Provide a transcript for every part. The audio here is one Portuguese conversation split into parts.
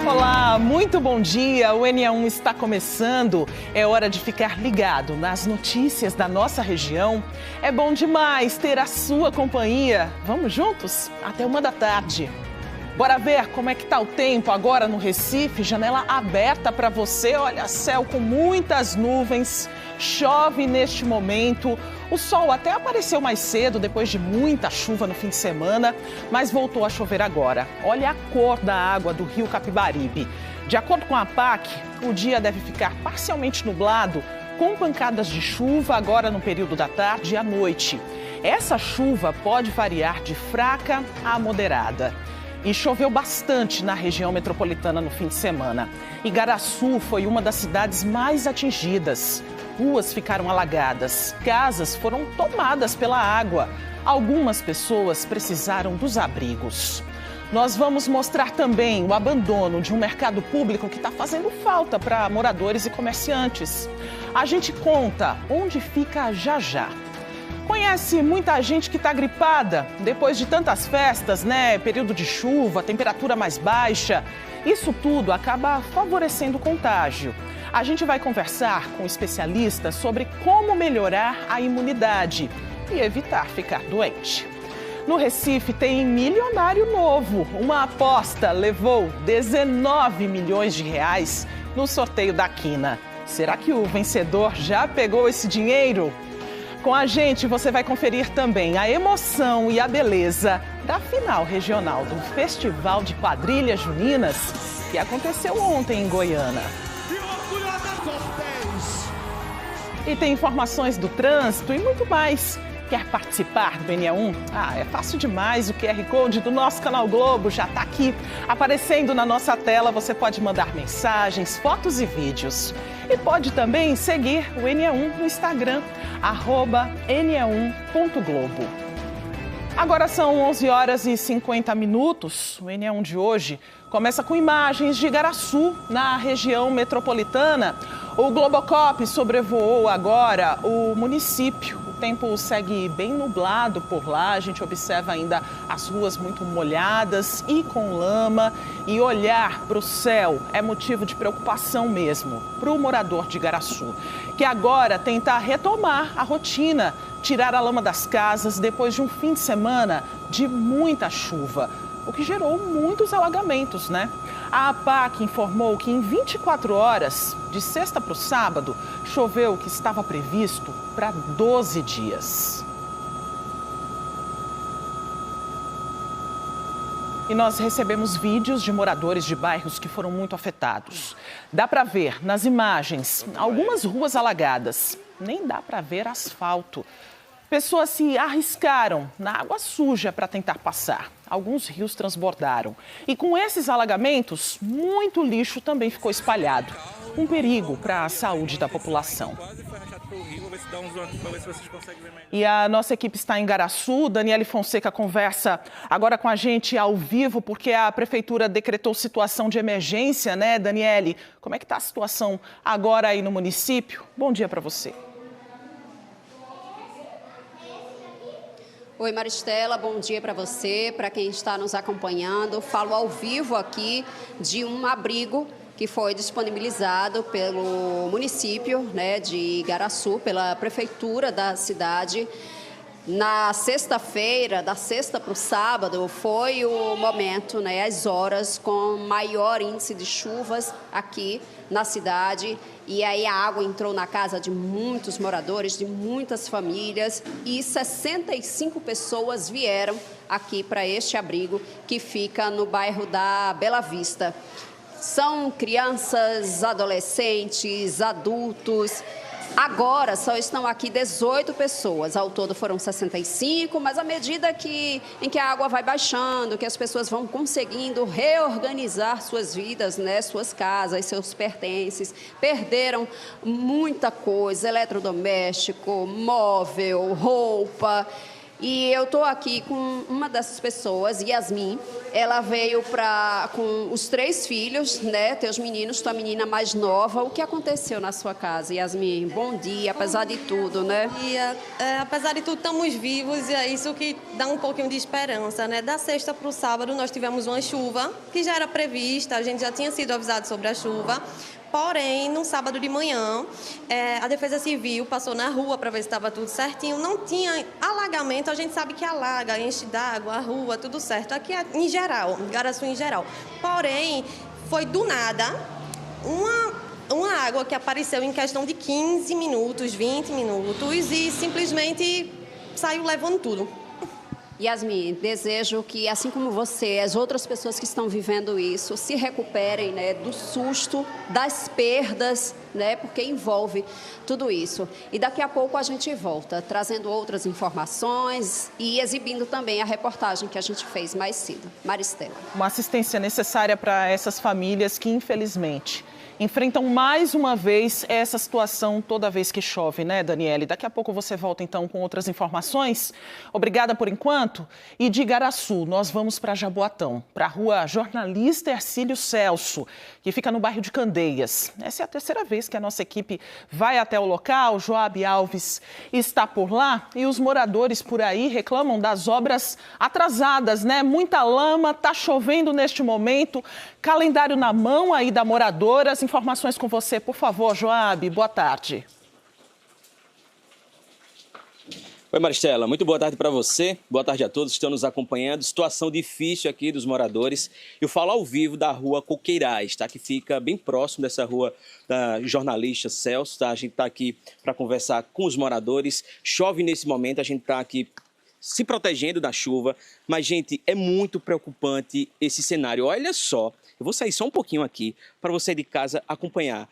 Olá, muito bom dia. O NE1 está começando. É hora de ficar ligado nas notícias da nossa região. É bom demais ter a sua companhia. Vamos juntos? Até 1h da tarde. Bora ver como é que tá o tempo agora no Recife. Janela aberta para você. Olha, céu com muitas nuvens. Chove neste momento. O sol até apareceu mais cedo, depois de muita chuva no fim de semana, mas voltou a chover agora. Olha a cor da água do rio Capibaribe. De acordo com a APAC, o dia deve ficar parcialmente nublado, com pancadas de chuva agora no período da tarde e à noite. Essa chuva pode variar de fraca a moderada. E choveu bastante na região metropolitana no fim de semana. Igaraçu foi uma das cidades mais atingidas. Ruas ficaram alagadas, casas foram tomadas pela água. Algumas pessoas precisaram dos abrigos. Nós vamos mostrar também o abandono de um mercado público que está fazendo falta para moradores e comerciantes. A gente conta onde fica já já. Conhece muita gente que está gripada depois de tantas festas, né? Período de chuva, temperatura mais baixa. Isso tudo acaba favorecendo o contágio. A gente vai conversar com especialistas sobre como melhorar a imunidade e evitar ficar doente. No Recife tem milionário novo. Uma aposta levou 19 milhões de reais no sorteio da quina. Será que o vencedor já pegou esse dinheiro? Com a gente, você vai conferir também a emoção e a beleza da final regional do Festival de Quadrilhas Juninas, que aconteceu ontem em Goiânia. E tem informações do trânsito e muito mais. Quer participar do NE1? É fácil demais. O QR Code do nosso canal Globo já está aqui, aparecendo na nossa tela. Você pode mandar mensagens, fotos e vídeos. E pode também seguir o NE1 no Instagram, @ne1.globo. Agora são 11h50. O NE1 de hoje começa com imagens de Igaraçu, na região metropolitana. O Globocop sobrevoou agora o município. O tempo segue bem nublado por lá. A gente observa ainda as ruas muito molhadas e com lama. E olhar para o céu é motivo de preocupação mesmo para o morador de Igaraçu, que agora tenta retomar a rotina, tirar a lama das casas depois de um fim de semana de muita chuva, o que gerou muitos alagamentos, né? A APAC informou que em 24 horas, de sexta para o sábado, choveu o que estava previsto para 12 dias. E nós recebemos vídeos de moradores de bairros que foram muito afetados. Dá para ver nas imagens algumas ruas alagadas. Nem dá para ver asfalto. Pessoas se arriscaram na água suja para tentar passar. Alguns rios transbordaram. E com esses alagamentos, muito lixo também ficou espalhado. Um perigo para a saúde da população. E a nossa equipe está em Igaraçu. Daniele Fonseca conversa agora com a gente ao vivo, porque a prefeitura decretou situação de emergência, né, Daniele? Como é que está a situação agora aí no município? Bom dia para você. Oi, Maristela, bom dia para você, para quem está nos acompanhando. Falo ao vivo aqui de um abrigo que foi disponibilizado pelo município, né, de Igaraçu, pela prefeitura da cidade. Na sexta-feira, da sexta para o sábado, foi o momento, né, as horas com maior índice de chuvas aqui na cidade. E aí a água entrou na casa de muitos moradores, de muitas famílias, e 65 pessoas vieram aqui para este abrigo que fica no bairro da Bela Vista. São crianças, adolescentes, adultos. Agora só estão aqui 18 pessoas, ao todo foram 65, mas à medida em que a água vai baixando, que as pessoas vão conseguindo reorganizar suas vidas, né, suas casas, seus pertences, perderam muita coisa, eletrodoméstico, móvel, roupa. E eu estou aqui com uma dessas pessoas, Yasmin. Ela veio com os 3 filhos, né? Teus meninos, tua menina mais nova. O que aconteceu na sua casa, Yasmin? Bom dia, apesar de tudo, né? Bom dia. Apesar de tudo, estamos vivos e é isso que dá um pouquinho de esperança, né? Da sexta para o sábado, nós tivemos uma chuva que já era prevista, a gente já tinha sido avisado sobre a chuva. Porém, no sábado de manhã, a Defesa Civil passou na rua para ver se estava tudo certinho. Não tinha alagamento, a gente sabe que alaga, enche d'água, a rua, tudo certo. Aqui em geral, Garaçu em geral. Porém, foi do nada uma água que apareceu em questão de 15 minutos, 20 minutos e simplesmente saiu levando tudo. Yasmin, desejo que, assim como você, as outras pessoas que estão vivendo isso, se recuperem, né, do susto, das perdas, né, porque envolve tudo isso. E daqui a pouco a gente volta, trazendo outras informações e exibindo também a reportagem que a gente fez mais cedo. Maristela. Uma assistência necessária para essas famílias que, infelizmente, enfrentam mais uma vez essa situação toda vez que chove, né, Daniele? Daqui a pouco você volta, então, com outras informações. Obrigada por enquanto. E de Igaraçu, nós vamos para Jaboatão, para a rua Jornalista Hercílio Celso, que fica no bairro de Candeias. Essa é a terceira vez que a nossa equipe vai até o local. Joab Alves está por lá e os moradores por aí reclamam das obras atrasadas, né? Muita lama, tá chovendo neste momento, calendário na mão aí da moradora. As informações com você, por favor, Joab. Boa tarde. Oi, Maristela. Muito boa tarde para você. Boa tarde a todos que estão nos acompanhando. Situação difícil aqui dos moradores. Eu falo ao vivo da rua Coqueirais, tá? Que fica bem próximo dessa rua da Jornalista Celso, tá? A gente está aqui para conversar com os moradores. Chove nesse momento, a gente está aqui se protegendo da chuva. Mas, gente, é muito preocupante esse cenário. Olha só, eu vou sair só um pouquinho aqui para você de casa acompanhar.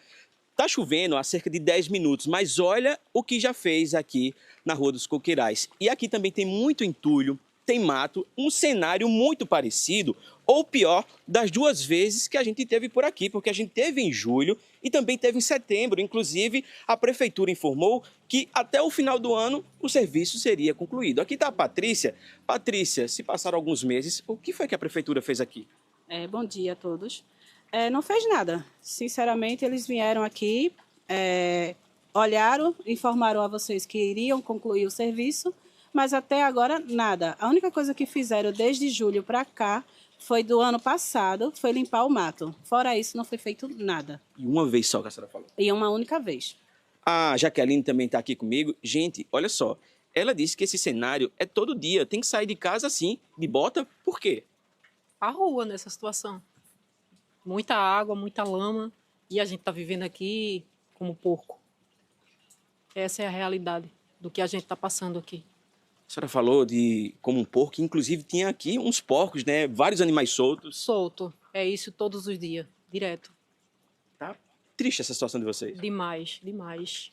Está chovendo há cerca de 10 minutos, mas olha o que já fez aqui na Rua dos Coqueirais. E aqui também tem muito entulho, tem mato, um cenário muito parecido, ou pior, das 2 vezes que a gente teve por aqui, porque a gente teve em julho e também teve em setembro. Inclusive, a Prefeitura informou que até o final do ano o serviço seria concluído. Aqui está a Patrícia. Patrícia, se passaram alguns meses, o que foi que a Prefeitura fez aqui? Bom dia a todos. Não fez nada. Sinceramente, eles vieram aqui, olharam, informaram a vocês que iriam concluir o serviço, mas até agora nada. A única coisa que fizeram desde julho para cá foi do ano passado, foi limpar o mato. Fora isso, não foi feito nada. E uma vez só que a senhora falou? E uma única vez. A Jaqueline também está aqui comigo. Gente, olha só, ela disse que esse cenário é todo dia, tem que sair de casa assim, de bota, por quê? A rua nessa situação. Muita água, muita lama, e a gente está vivendo aqui como porco. Essa é a realidade do que a gente está passando aqui. A senhora falou de como um porco, inclusive tinha aqui uns porcos, né? Vários animais soltos. Solto. É isso todos os dias, direto. Tá triste essa situação de vocês. Demais, demais,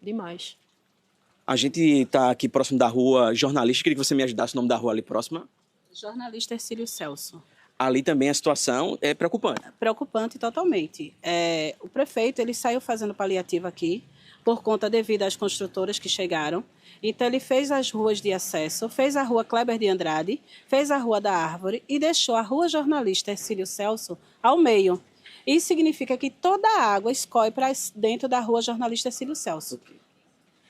demais. A gente está aqui próximo da rua Jornalista. Queria que você me ajudasse o nome da rua ali próxima. Jornalista Hercílio Celso. Ali também a situação é preocupante. Preocupante totalmente. O prefeito ele saiu fazendo paliativo aqui, por conta devido às construtoras que chegaram. Então, ele fez as ruas de acesso, fez a rua Kleber de Andrade, fez a rua da Árvore e deixou a rua Jornalista Hercílio Celso ao meio. Isso significa que toda a água escorre para dentro da rua Jornalista Hercílio Celso. Okay.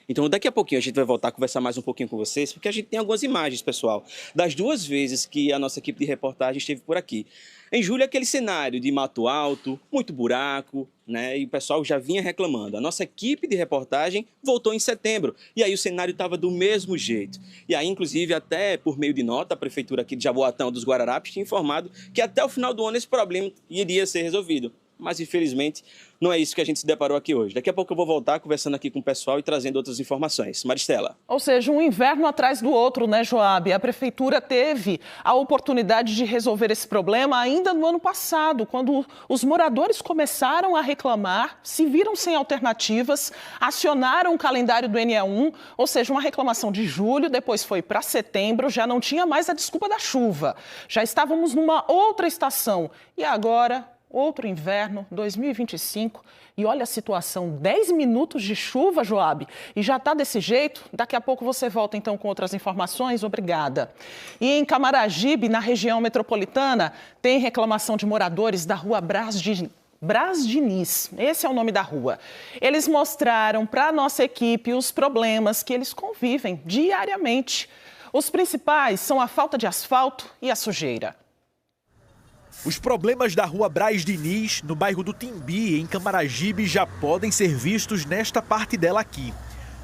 Então, daqui a pouquinho a gente vai voltar a conversar mais um pouquinho com vocês, porque a gente tem algumas imagens, pessoal, das 2 vezes que a nossa equipe de reportagem esteve por aqui. Em julho, aquele cenário de mato alto, muito buraco, né? E o pessoal já vinha reclamando. A nossa equipe de reportagem voltou em setembro, e aí o cenário estava do mesmo jeito. E aí, inclusive, até por meio de nota, a prefeitura aqui de Jaboatão dos Guararapes tinha informado que até o final do ano esse problema iria ser resolvido. Mas, infelizmente, não é isso que a gente se deparou aqui hoje. Daqui a pouco eu vou voltar conversando aqui com o pessoal e trazendo outras informações. Maristela. Ou seja, um inverno atrás do outro, né, Joab? A prefeitura teve a oportunidade de resolver esse problema ainda no ano passado, quando os moradores começaram a reclamar, se viram sem alternativas, acionaram o calendário do NE1, ou seja, uma reclamação de julho, depois foi para setembro, já não tinha mais a desculpa da chuva. Já estávamos numa outra estação. E agora outro inverno, 2025. E olha a situação, 10 minutos de chuva, Joab, e já está desse jeito? Daqui a pouco você volta então com outras informações. Obrigada. E em Camaragibe, na região metropolitana, tem reclamação de moradores da rua Braz Diniz, esse é o nome da rua. Eles mostraram para a nossa equipe os problemas que eles convivem diariamente. Os principais são a falta de asfalto e a sujeira. Os problemas da rua Braz Diniz, no bairro do Timbi, em Camaragibe, já podem ser vistos nesta parte dela aqui.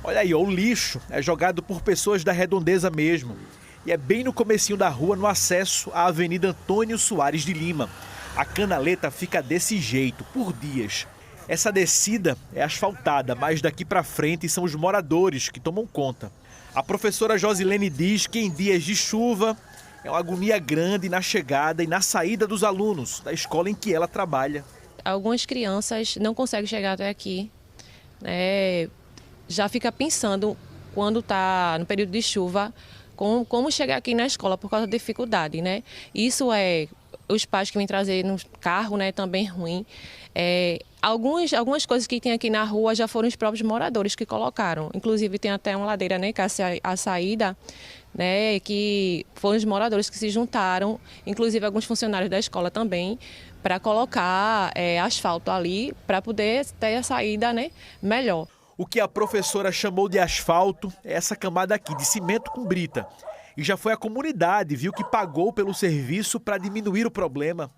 Olha aí, ó, o lixo é jogado por pessoas da redondeza mesmo. E é bem no comecinho da rua, no acesso à Avenida Antônio Soares de Lima. A canaleta fica desse jeito, por dias. Essa descida é asfaltada, mas daqui para frente são os moradores que tomam conta. A professora Josilene diz que em dias de chuva é uma agonia grande na chegada e na saída dos alunos da escola em que ela trabalha. Algumas crianças não conseguem chegar até aqui, né? Já fica pensando, quando está no período de chuva, como chegar aqui na escola por causa da dificuldade, né? Isso é os pais que vêm trazer no carro, né, também ruim. Algumas coisas que tem aqui na rua já foram os próprios moradores que colocaram. Inclusive tem até uma ladeira, né, que é a saída, né, que foram os moradores que se juntaram, inclusive alguns funcionários da escola também, para colocar asfalto ali, para poder ter a saída, né, melhor. O que a professora chamou de asfalto é essa camada aqui, de cimento com brita. E já foi a comunidade, viu, que pagou pelo serviço para diminuir o problema.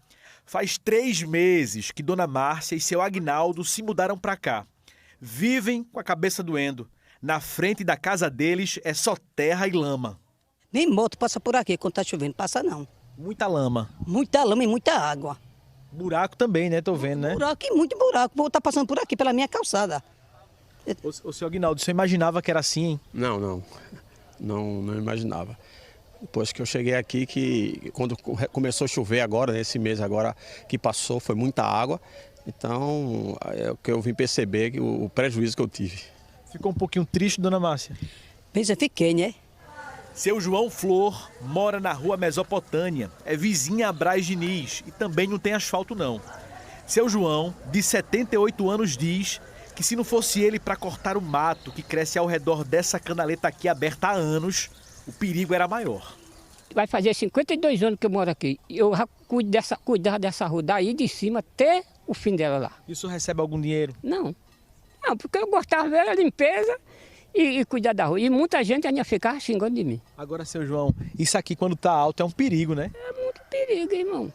Faz 3 meses que Dona Márcia e seu Agnaldo se mudaram para cá. Vivem com a cabeça doendo. Na frente da casa deles é só terra e lama. Nem moto passa por aqui quando tá chovendo, passa não. Muita lama. Muita lama e muita água. Buraco também, né? Tô vendo, né? Buraco e muito buraco. Vou estar passando por aqui, pela minha calçada. Ô, seu Agnaldo, você imaginava que era assim, hein? Não imaginava. Depois que eu cheguei aqui, que quando começou a chover agora, nesse mês agora que passou, foi muita água. Então, é o que eu vim perceber, que o prejuízo que eu tive. Ficou um pouquinho triste, Dona Márcia? Pois eu fiquei, né? Seu João Flor mora na rua Mesopotâmia, é vizinha a Braz Diniz e também não tem asfalto não. Seu João, de 78 anos, diz que se não fosse ele para cortar o mato que cresce ao redor dessa canaleta aqui aberta há anos, o perigo era maior. Vai fazer 52 anos que eu moro aqui. Eu já cuidar dessa rua daí de cima até o fim dela lá. E o senhor recebe algum dinheiro? Não, porque eu gostava da limpeza e cuidar da rua. E muita gente ainda ficava xingando de mim. Agora, seu João, isso aqui quando tá alto é um perigo, né? É muito perigo, irmão.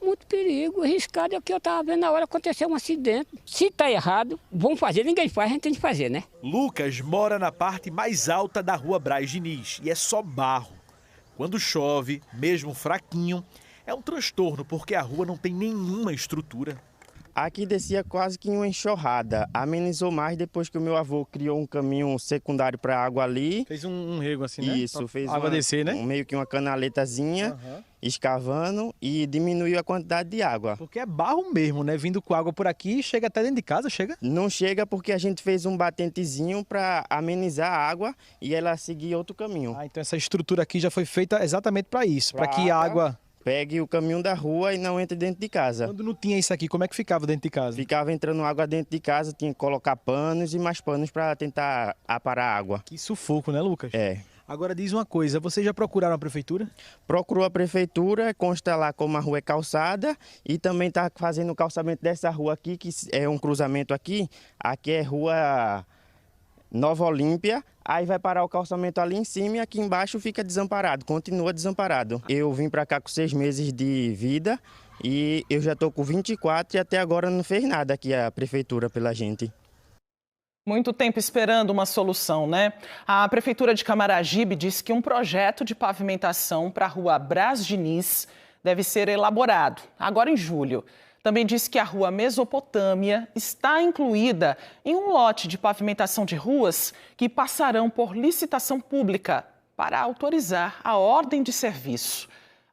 Muito perigo. Arriscado é que eu estava vendo na hora acontecer um acidente. Se tá errado, vamos fazer. Ninguém faz, a gente tem que fazer, né? Lucas mora na parte mais alta da rua Braz Diniz e é só barro. Quando chove, mesmo fraquinho, é um transtorno porque a rua não tem nenhuma estrutura. Aqui descia quase que uma enxurrada. Amenizou mais depois que o meu avô criou um caminho secundário para água ali. Fez um rego assim, né? Isso, fez água descer, né? Meio que uma canaletazinha, escavando e diminuiu a quantidade de água. Porque é barro mesmo, né? Vindo com água por aqui, chega até dentro de casa, chega? Não chega porque a gente fez um batentezinho para amenizar a água e ela seguir outro caminho. Ah, então essa estrutura aqui já foi feita exatamente para isso, para que a água pegue o caminho da rua e não entre dentro de casa. Quando não tinha isso aqui, como é que ficava dentro de casa? Ficava entrando água dentro de casa, tinha que colocar panos e mais panos para tentar aparar a água. Que sufoco, né, Lucas? É. Agora diz uma coisa, vocês já procuraram a prefeitura? Procurou a prefeitura, consta lá como a rua é calçada e também está fazendo o calçamento dessa rua aqui, que é um cruzamento aqui. Aqui é rua Nova Olímpia, aí vai parar o calçamento ali em cima e aqui embaixo fica desamparado, continua desamparado. Eu vim para cá com 6 meses de vida e eu já estou com 24 e até agora não fez nada aqui a prefeitura pela gente. Muito tempo esperando uma solução, né? A Prefeitura de Camaragibe disse que um projeto de pavimentação para a rua Braz Diniz deve ser elaborado, agora em julho. Também disse que a rua Mesopotâmia está incluída em um lote de pavimentação de ruas que passarão por licitação pública para autorizar a ordem de serviço.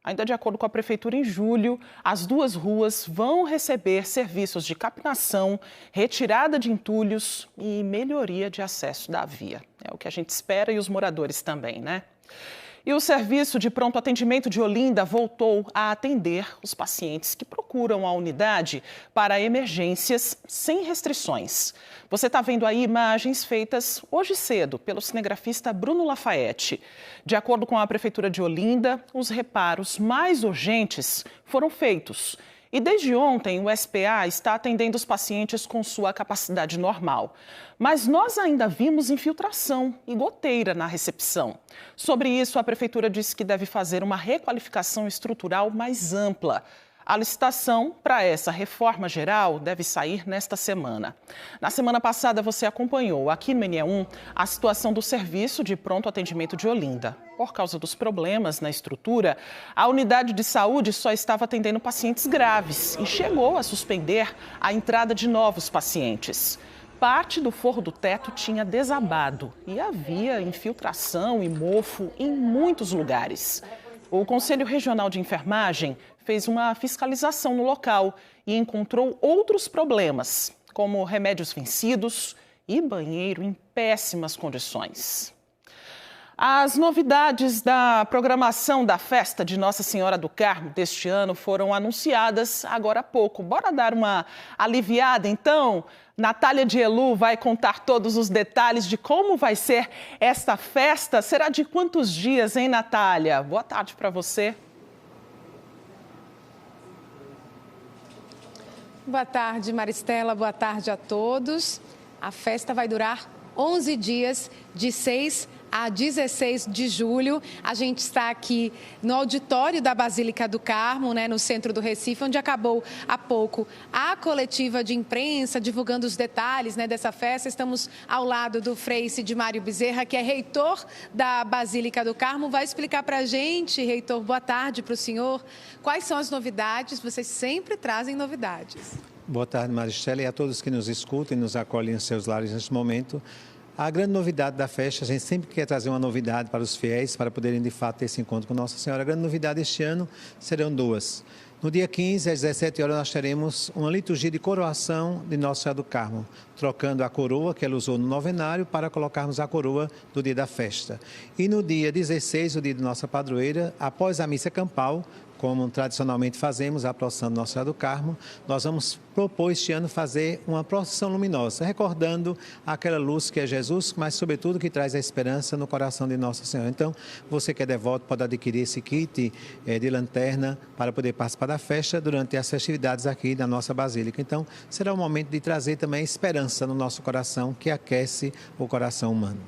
Ainda de acordo com a Prefeitura, em julho, as 2 ruas vão receber serviços de capinação, retirada de entulhos e melhoria de acesso da via. É o que a gente espera e os moradores também, né? E o serviço de pronto atendimento de Olinda voltou a atender os pacientes que procuram a unidade para emergências sem restrições. Você está vendo aí imagens feitas hoje cedo pelo cinegrafista Bruno Lafayette. De acordo com a Prefeitura de Olinda, os reparos mais urgentes foram feitos. E desde ontem, o SPA está atendendo os pacientes com sua capacidade normal. Mas nós ainda vimos infiltração e goteira na recepção. Sobre isso, a Prefeitura disse que deve fazer uma requalificação estrutural mais ampla. A licitação para essa reforma geral deve sair nesta semana. Na semana passada, você acompanhou aqui no NE1 a situação do serviço de pronto atendimento de Olinda. Por causa dos problemas na estrutura, a unidade de saúde só estava atendendo pacientes graves e chegou a suspender a entrada de novos pacientes. Parte do forro do teto tinha desabado e havia infiltração e mofo em muitos lugares. O Conselho Regional de Enfermagem fez uma fiscalização no local e encontrou outros problemas, como remédios vencidos e banheiro em péssimas condições. As novidades da programação da festa de Nossa Senhora do Carmo deste ano foram anunciadas agora há pouco. Bora dar uma aliviada, então? Natália Dielu vai contar todos os detalhes de como vai ser esta festa. Será de quantos dias, hein, Natália? Boa tarde para você. Boa tarde, Maristela. Boa tarde a todos. A festa vai durar 11 dias, de 6 a 16 de julho. A gente está aqui no auditório da Basílica do Carmo, no centro do Recife, onde acabou há pouco a coletiva de imprensa, divulgando os detalhes dessa festa. Estamos ao lado do Frei Sidmário Bezerra, que é reitor da Basílica do Carmo. Vai explicar para a gente, reitor, boa tarde para o senhor, quais são as novidades. Vocês sempre trazem novidades. Boa tarde, Maristela, e a todos que nos escutam e nos acolhem em seus lares neste momento. A grande novidade da festa, a gente sempre quer trazer uma novidade para os fiéis, para poderem de fato ter esse encontro com Nossa Senhora. A grande novidade este ano serão duas. No dia 15, às 17 horas, nós teremos uma liturgia de coroação de Nossa Senhora do Carmo, trocando a coroa que ela usou no novenário para colocarmos a coroa do dia da festa. E no dia 16, o dia de nossa padroeira, após a missa campal, como tradicionalmente fazemos, a procissão de Nossa Senhora do Carmo, nós vamos propor este ano fazer uma procissão luminosa, recordando aquela luz que é Jesus, mas sobretudo que traz a esperança no coração de Nossa Senhora. Então, você que é devoto pode adquirir esse kit de lanterna para poder participar da festa durante as festividades aqui da nossa Basílica. Então, será um momento de trazer também esperança no nosso coração, que aquece o coração humano.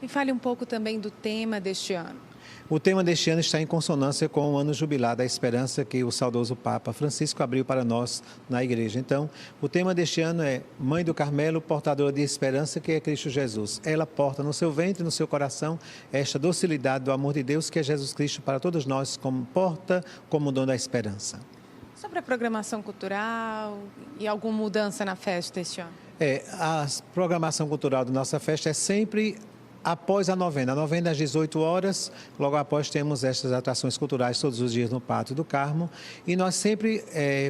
E fale um pouco também do tema deste ano. O tema deste ano está em consonância com o ano jubilar da esperança que o saudoso Papa Francisco abriu para nós na igreja. Então, o tema deste ano é Mãe do Carmelo, portadora de esperança, que é Cristo Jesus. Ela porta no seu ventre, no seu coração, esta docilidade do amor de Deus, que é Jesus Cristo para todos nós, como porta, como dom da esperança. Sobre a programação cultural e alguma mudança na festa este ano? A programação cultural da nossa festa é sempre após a novena às 18 horas, logo após temos estas atrações culturais todos os dias no Pátio do Carmo. E nós sempre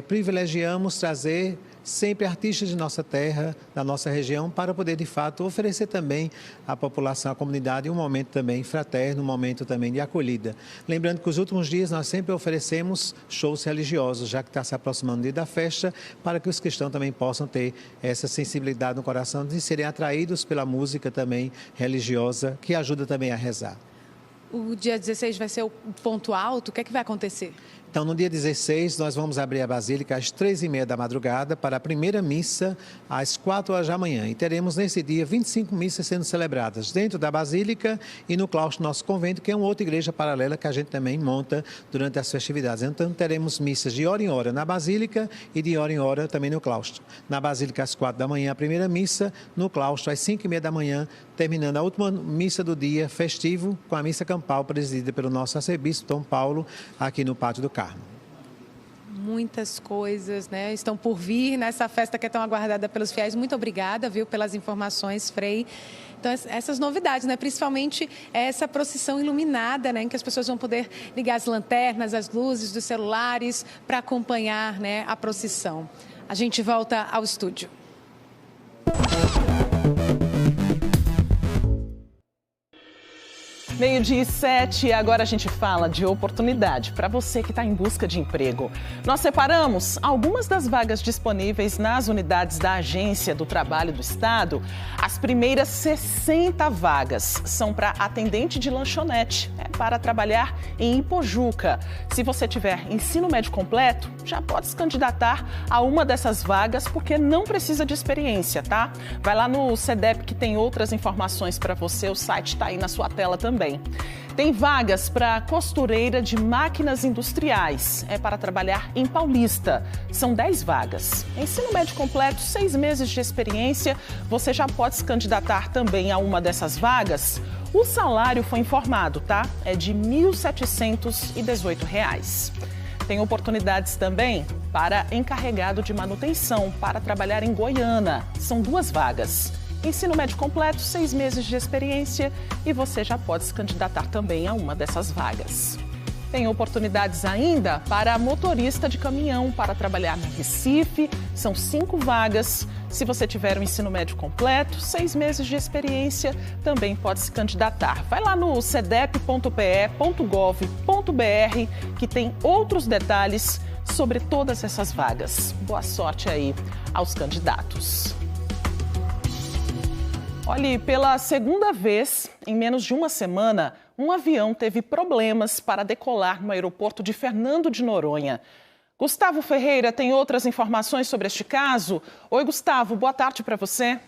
privilegiamos trazer sempre artistas de nossa terra, da nossa região, para poder, de fato, oferecer também à população, à comunidade, um momento também fraterno, um momento também de acolhida. Lembrando que os últimos dias nós sempre oferecemos shows religiosos, já que está se aproximando o dia da festa, para que os cristãos também possam ter essa sensibilidade no coração de serem atraídos pela música também religiosa, que ajuda também a rezar. O dia 16 vai ser o ponto alto? O que é que vai acontecer? Então, no dia 16, nós vamos abrir a Basílica às 3h30 da madrugada para a primeira missa às 4 horas da manhã. E teremos nesse dia 25 missas sendo celebradas dentro da Basílica e no claustro do nosso convento, que é uma outra igreja paralela que a gente também monta durante as festividades. Então, teremos missas de hora em hora na Basílica e de hora em hora também no claustro. Na Basílica às 4 da manhã a primeira missa, no claustro às 5h30 da manhã, terminando a última missa do dia festivo com a missa campal presidida pelo nosso arcebispo Dom Paulo, aqui no Pátio do Carmo. Muitas coisas, estão por vir nessa festa que é tão aguardada pelos fiéis. Muito obrigada, pelas informações, Frei. Então, essas novidades, principalmente essa procissão iluminada, em que as pessoas vão poder ligar as lanternas, as luzes dos celulares para acompanhar, a procissão. A gente volta ao estúdio. 12:07, agora a gente fala de oportunidade para você que está em busca de emprego. Nós separamos algumas das vagas disponíveis nas unidades da Agência do Trabalho do Estado. As primeiras 60 vagas são para atendente de lanchonete, para trabalhar em Ipojuca. Se você tiver ensino médio completo, já pode se candidatar a uma dessas vagas, porque não precisa de experiência, tá? Vai lá no CEDEP que tem outras informações para você, o site está aí na sua tela também. Tem vagas para costureira de máquinas industriais, para trabalhar em Paulista. São 10 vagas. Ensino médio completo, 6 meses de experiência, você já pode se candidatar também a uma dessas vagas. O salário foi informado, tá? É de R$ 1.718. Tem oportunidades também para encarregado de manutenção, para trabalhar em Goiânia. São 2 vagas. Ensino médio completo, 6 meses de experiência e você já pode se candidatar também a uma dessas vagas. Tem oportunidades ainda para motorista de caminhão, para trabalhar no Recife. São 5 vagas. Se você tiver um ensino médio completo, 6 meses de experiência, também pode se candidatar. Vai lá no cedep.pe.gov.br que tem outros detalhes sobre todas essas vagas. Boa sorte aí aos candidatos. Olhe, pela segunda vez, em menos de uma semana, um avião teve problemas para decolar no aeroporto de Fernando de Noronha. Gustavo Ferreira tem outras informações sobre este caso. Oi, Gustavo, boa tarde para você.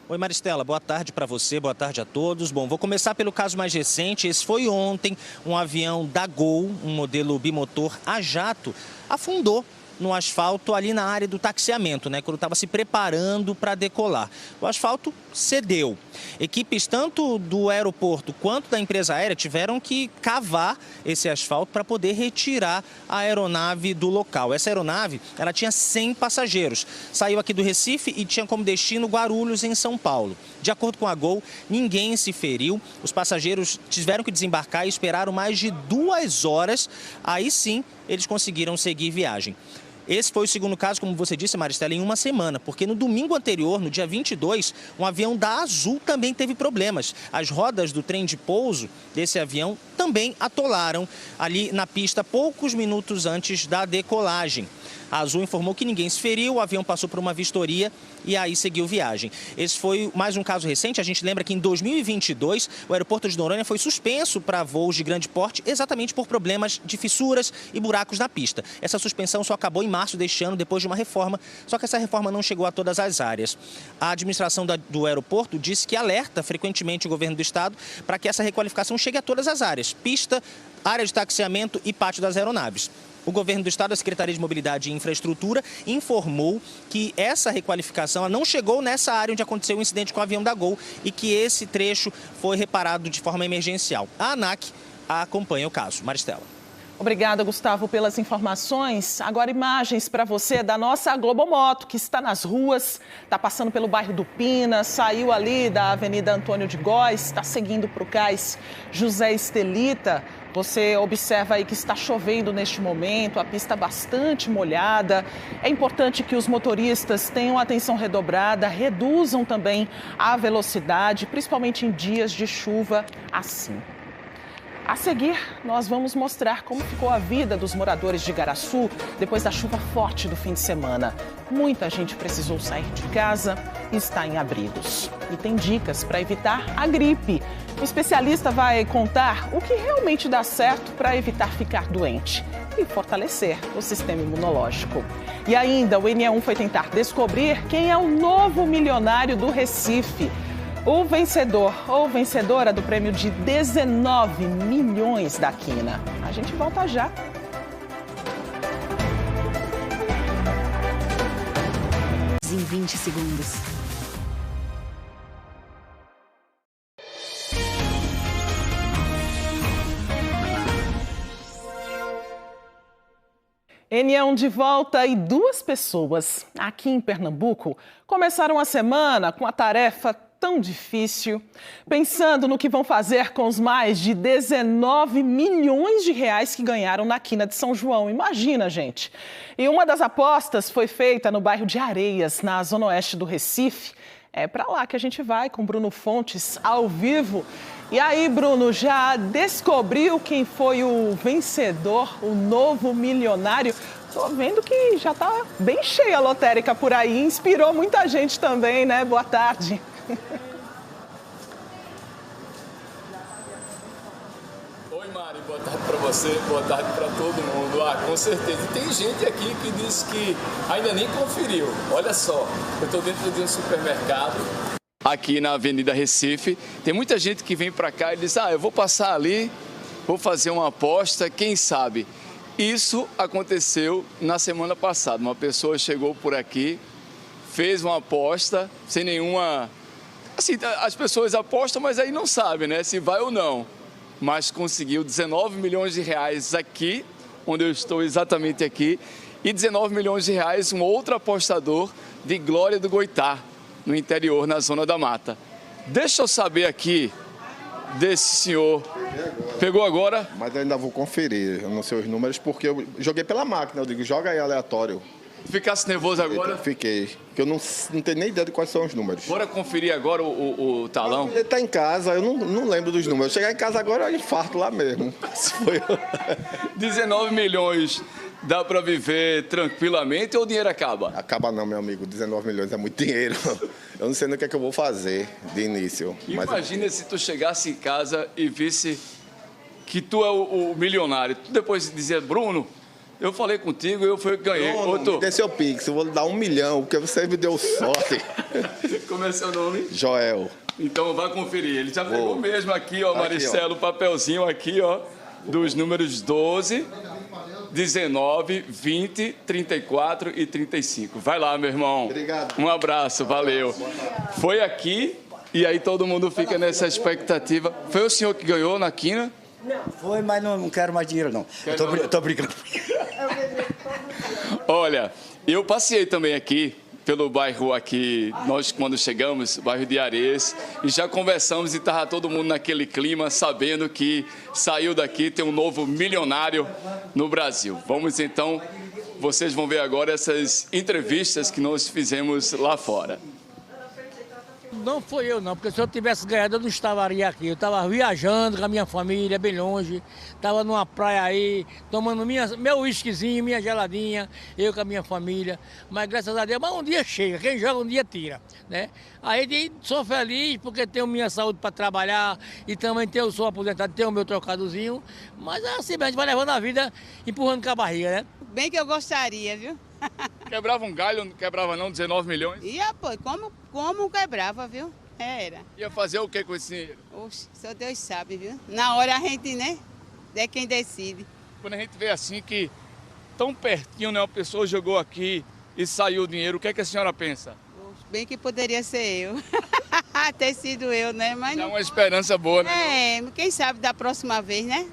Oi, Maristela, boa tarde para você, boa tarde a todos. Bom, vou começar pelo caso mais recente. Esse foi ontem, um avião da Gol, um modelo bimotor a jato, afundou no asfalto ali na área do taxiamento, quando estava se preparando para decolar. O asfalto cedeu. Equipes tanto do aeroporto quanto da empresa aérea tiveram que cavar esse asfalto para poder retirar a aeronave do local. Essa aeronave, ela tinha 100 passageiros. Saiu aqui do Recife e tinha como destino Guarulhos, em São Paulo. De acordo com a Gol, ninguém se feriu. Os passageiros tiveram que desembarcar e esperaram mais de 2 horas. Aí sim, eles conseguiram seguir viagem. Esse foi o segundo caso, como você disse, Maristela, em uma semana, porque no domingo anterior, no dia 22, um avião da Azul também teve problemas. As rodas do trem de pouso desse avião também atolaram ali na pista poucos minutos antes da decolagem. A Azul informou que ninguém se feriu, o avião passou por uma vistoria e aí seguiu viagem. Esse foi mais um caso recente. A gente lembra que em 2022 o aeroporto de Noronha foi suspenso para voos de grande porte exatamente por problemas de fissuras e buracos na pista. Essa suspensão só acabou em março deste ano, depois de uma reforma, só que essa reforma não chegou a todas as áreas. A administração do aeroporto disse que alerta frequentemente o governo do estado para que essa requalificação chegue a todas as áreas: pista, área de taxiamento e pátio das aeronaves. O governo do estado, a Secretaria de Mobilidade e Infraestrutura, informou que essa requalificação não chegou nessa área onde aconteceu o incidente com o avião da Gol e que esse trecho foi reparado de forma emergencial. A ANAC acompanha o caso. Maristela. Obrigada, Gustavo, pelas informações. Agora imagens para você da nossa Globomoto, que está nas ruas, está passando pelo bairro do Pina, saiu ali da Avenida Antônio de Góes, está seguindo para o cais José Estelita. Você observa aí que está chovendo neste momento, a pista bastante molhada. É importante que os motoristas tenham atenção redobrada, reduzam também a velocidade, principalmente em dias de chuva assim. A seguir, nós vamos mostrar como ficou a vida dos moradores de Igaraçu depois da chuva forte do fim de semana. Muita gente precisou sair de casa e está em abrigos. E tem dicas para evitar a gripe. O especialista vai contar o que realmente dá certo para evitar ficar doente e fortalecer o sistema imunológico. E ainda, o NE1 foi tentar descobrir quem é o novo milionário do Recife. O vencedor ou vencedora do prêmio de 19 milhões da Quina. A gente volta já. Em 20 segundos. NE1 de volta e 2 pessoas aqui em Pernambuco começaram a semana com a tarefa tão difícil, pensando no que vão fazer com os mais de 19 milhões de reais que ganharam na Quina de São João. Imagina, gente! E uma das apostas foi feita no bairro de Areias, na zona oeste do Recife. É para lá que a gente vai com Bruno Fontes ao vivo. E aí, Bruno, já descobriu quem foi o vencedor, o novo milionário? Tô vendo que já tá bem cheia a lotérica por aí, inspirou muita gente também, né? Boa tarde. Oi, Mari, boa tarde para você, boa tarde para todo mundo. Com certeza. E tem gente aqui que diz que ainda nem conferiu. Olha só, eu estou dentro de um supermercado aqui na Avenida Recife. Tem muita gente que vem para cá e diz, eu vou passar ali, vou fazer uma aposta, quem sabe. Isso aconteceu na semana passada. Uma pessoa chegou por aqui, fez uma aposta sem nenhuma... Assim, as pessoas apostam, mas aí não sabem, né, se vai ou não. Mas conseguiu 19 milhões de reais aqui, onde eu estou exatamente aqui, e 19 milhões de reais um outro apostador de Glória do Goitá, no interior, na Zona da Mata. Deixa eu saber aqui desse senhor. Pegou agora? Mas eu ainda vou conferir, eu não sei os números, porque eu joguei pela máquina, eu digo, joga aí aleatório. Ficasse nervoso agora? Fiquei, porque eu não tenho nem ideia de quais são os números. Bora conferir agora o talão? Ele está em casa, eu não lembro dos números. Chegar em casa agora, eu infarto lá mesmo. 19 milhões, dá para viver tranquilamente ou o dinheiro acaba? Acaba não, meu amigo, 19 milhões é muito dinheiro. Eu não sei no que é que eu vou fazer de início. Imagina se tu chegasse em casa e visse que tu é o milionário. Tu depois dizia, Bruno, eu falei contigo e eu fui que ganhei. Me dê seu Pix, eu vou dar 1 milhão, porque você me deu sorte. Como é seu nome? Joel. Então vai conferir. Ele já pegou mesmo aqui, ó, Maricelo, o papelzinho aqui, ó, dos números 12, 19, 20, 34 e 35. Vai lá, meu irmão. Obrigado. Um abraço, valeu. Foi aqui e aí todo mundo fica nessa expectativa. Foi o senhor que ganhou na quina? Não. Foi, mas não quero mais dinheiro, não. Eu tô brincando. Olha, eu passei também aqui pelo bairro aqui, nós quando chegamos, bairro de Areias, e já conversamos e estava todo mundo naquele clima, sabendo que saiu daqui, tem um novo milionário no Brasil. Vamos então, vocês vão ver agora essas entrevistas que nós fizemos lá fora. Não foi eu não, porque se eu tivesse ganhado eu não estaria aqui. Eu estava viajando com a minha família, bem longe. Estava numa praia aí, tomando meu whiskyzinho, minha geladinha, eu com a minha família. Mas graças a Deus, um dia chega, quem joga um dia tira, né? Aí sou feliz porque tenho minha saúde para trabalhar e também sou aposentado, tenho o meu trocadozinho. Mas assim, a gente vai levando a vida, empurrando com a barriga, né? Bem que eu gostaria, viu? Quebrava um galho, não quebrava não, 19 milhões? Ia, pô, como quebrava, viu? Era. Ia fazer o que com esse dinheiro? Oxe, só Deus sabe, viu? Na hora a gente, né, é quem decide. Quando a gente vê assim que tão pertinho, né, uma pessoa jogou aqui e saiu o dinheiro, o que é que a senhora pensa? Oxe, bem que poderia ser eu. Ter sido eu, né? Mas é uma esperança boa, né? É, quem sabe da próxima vez, né?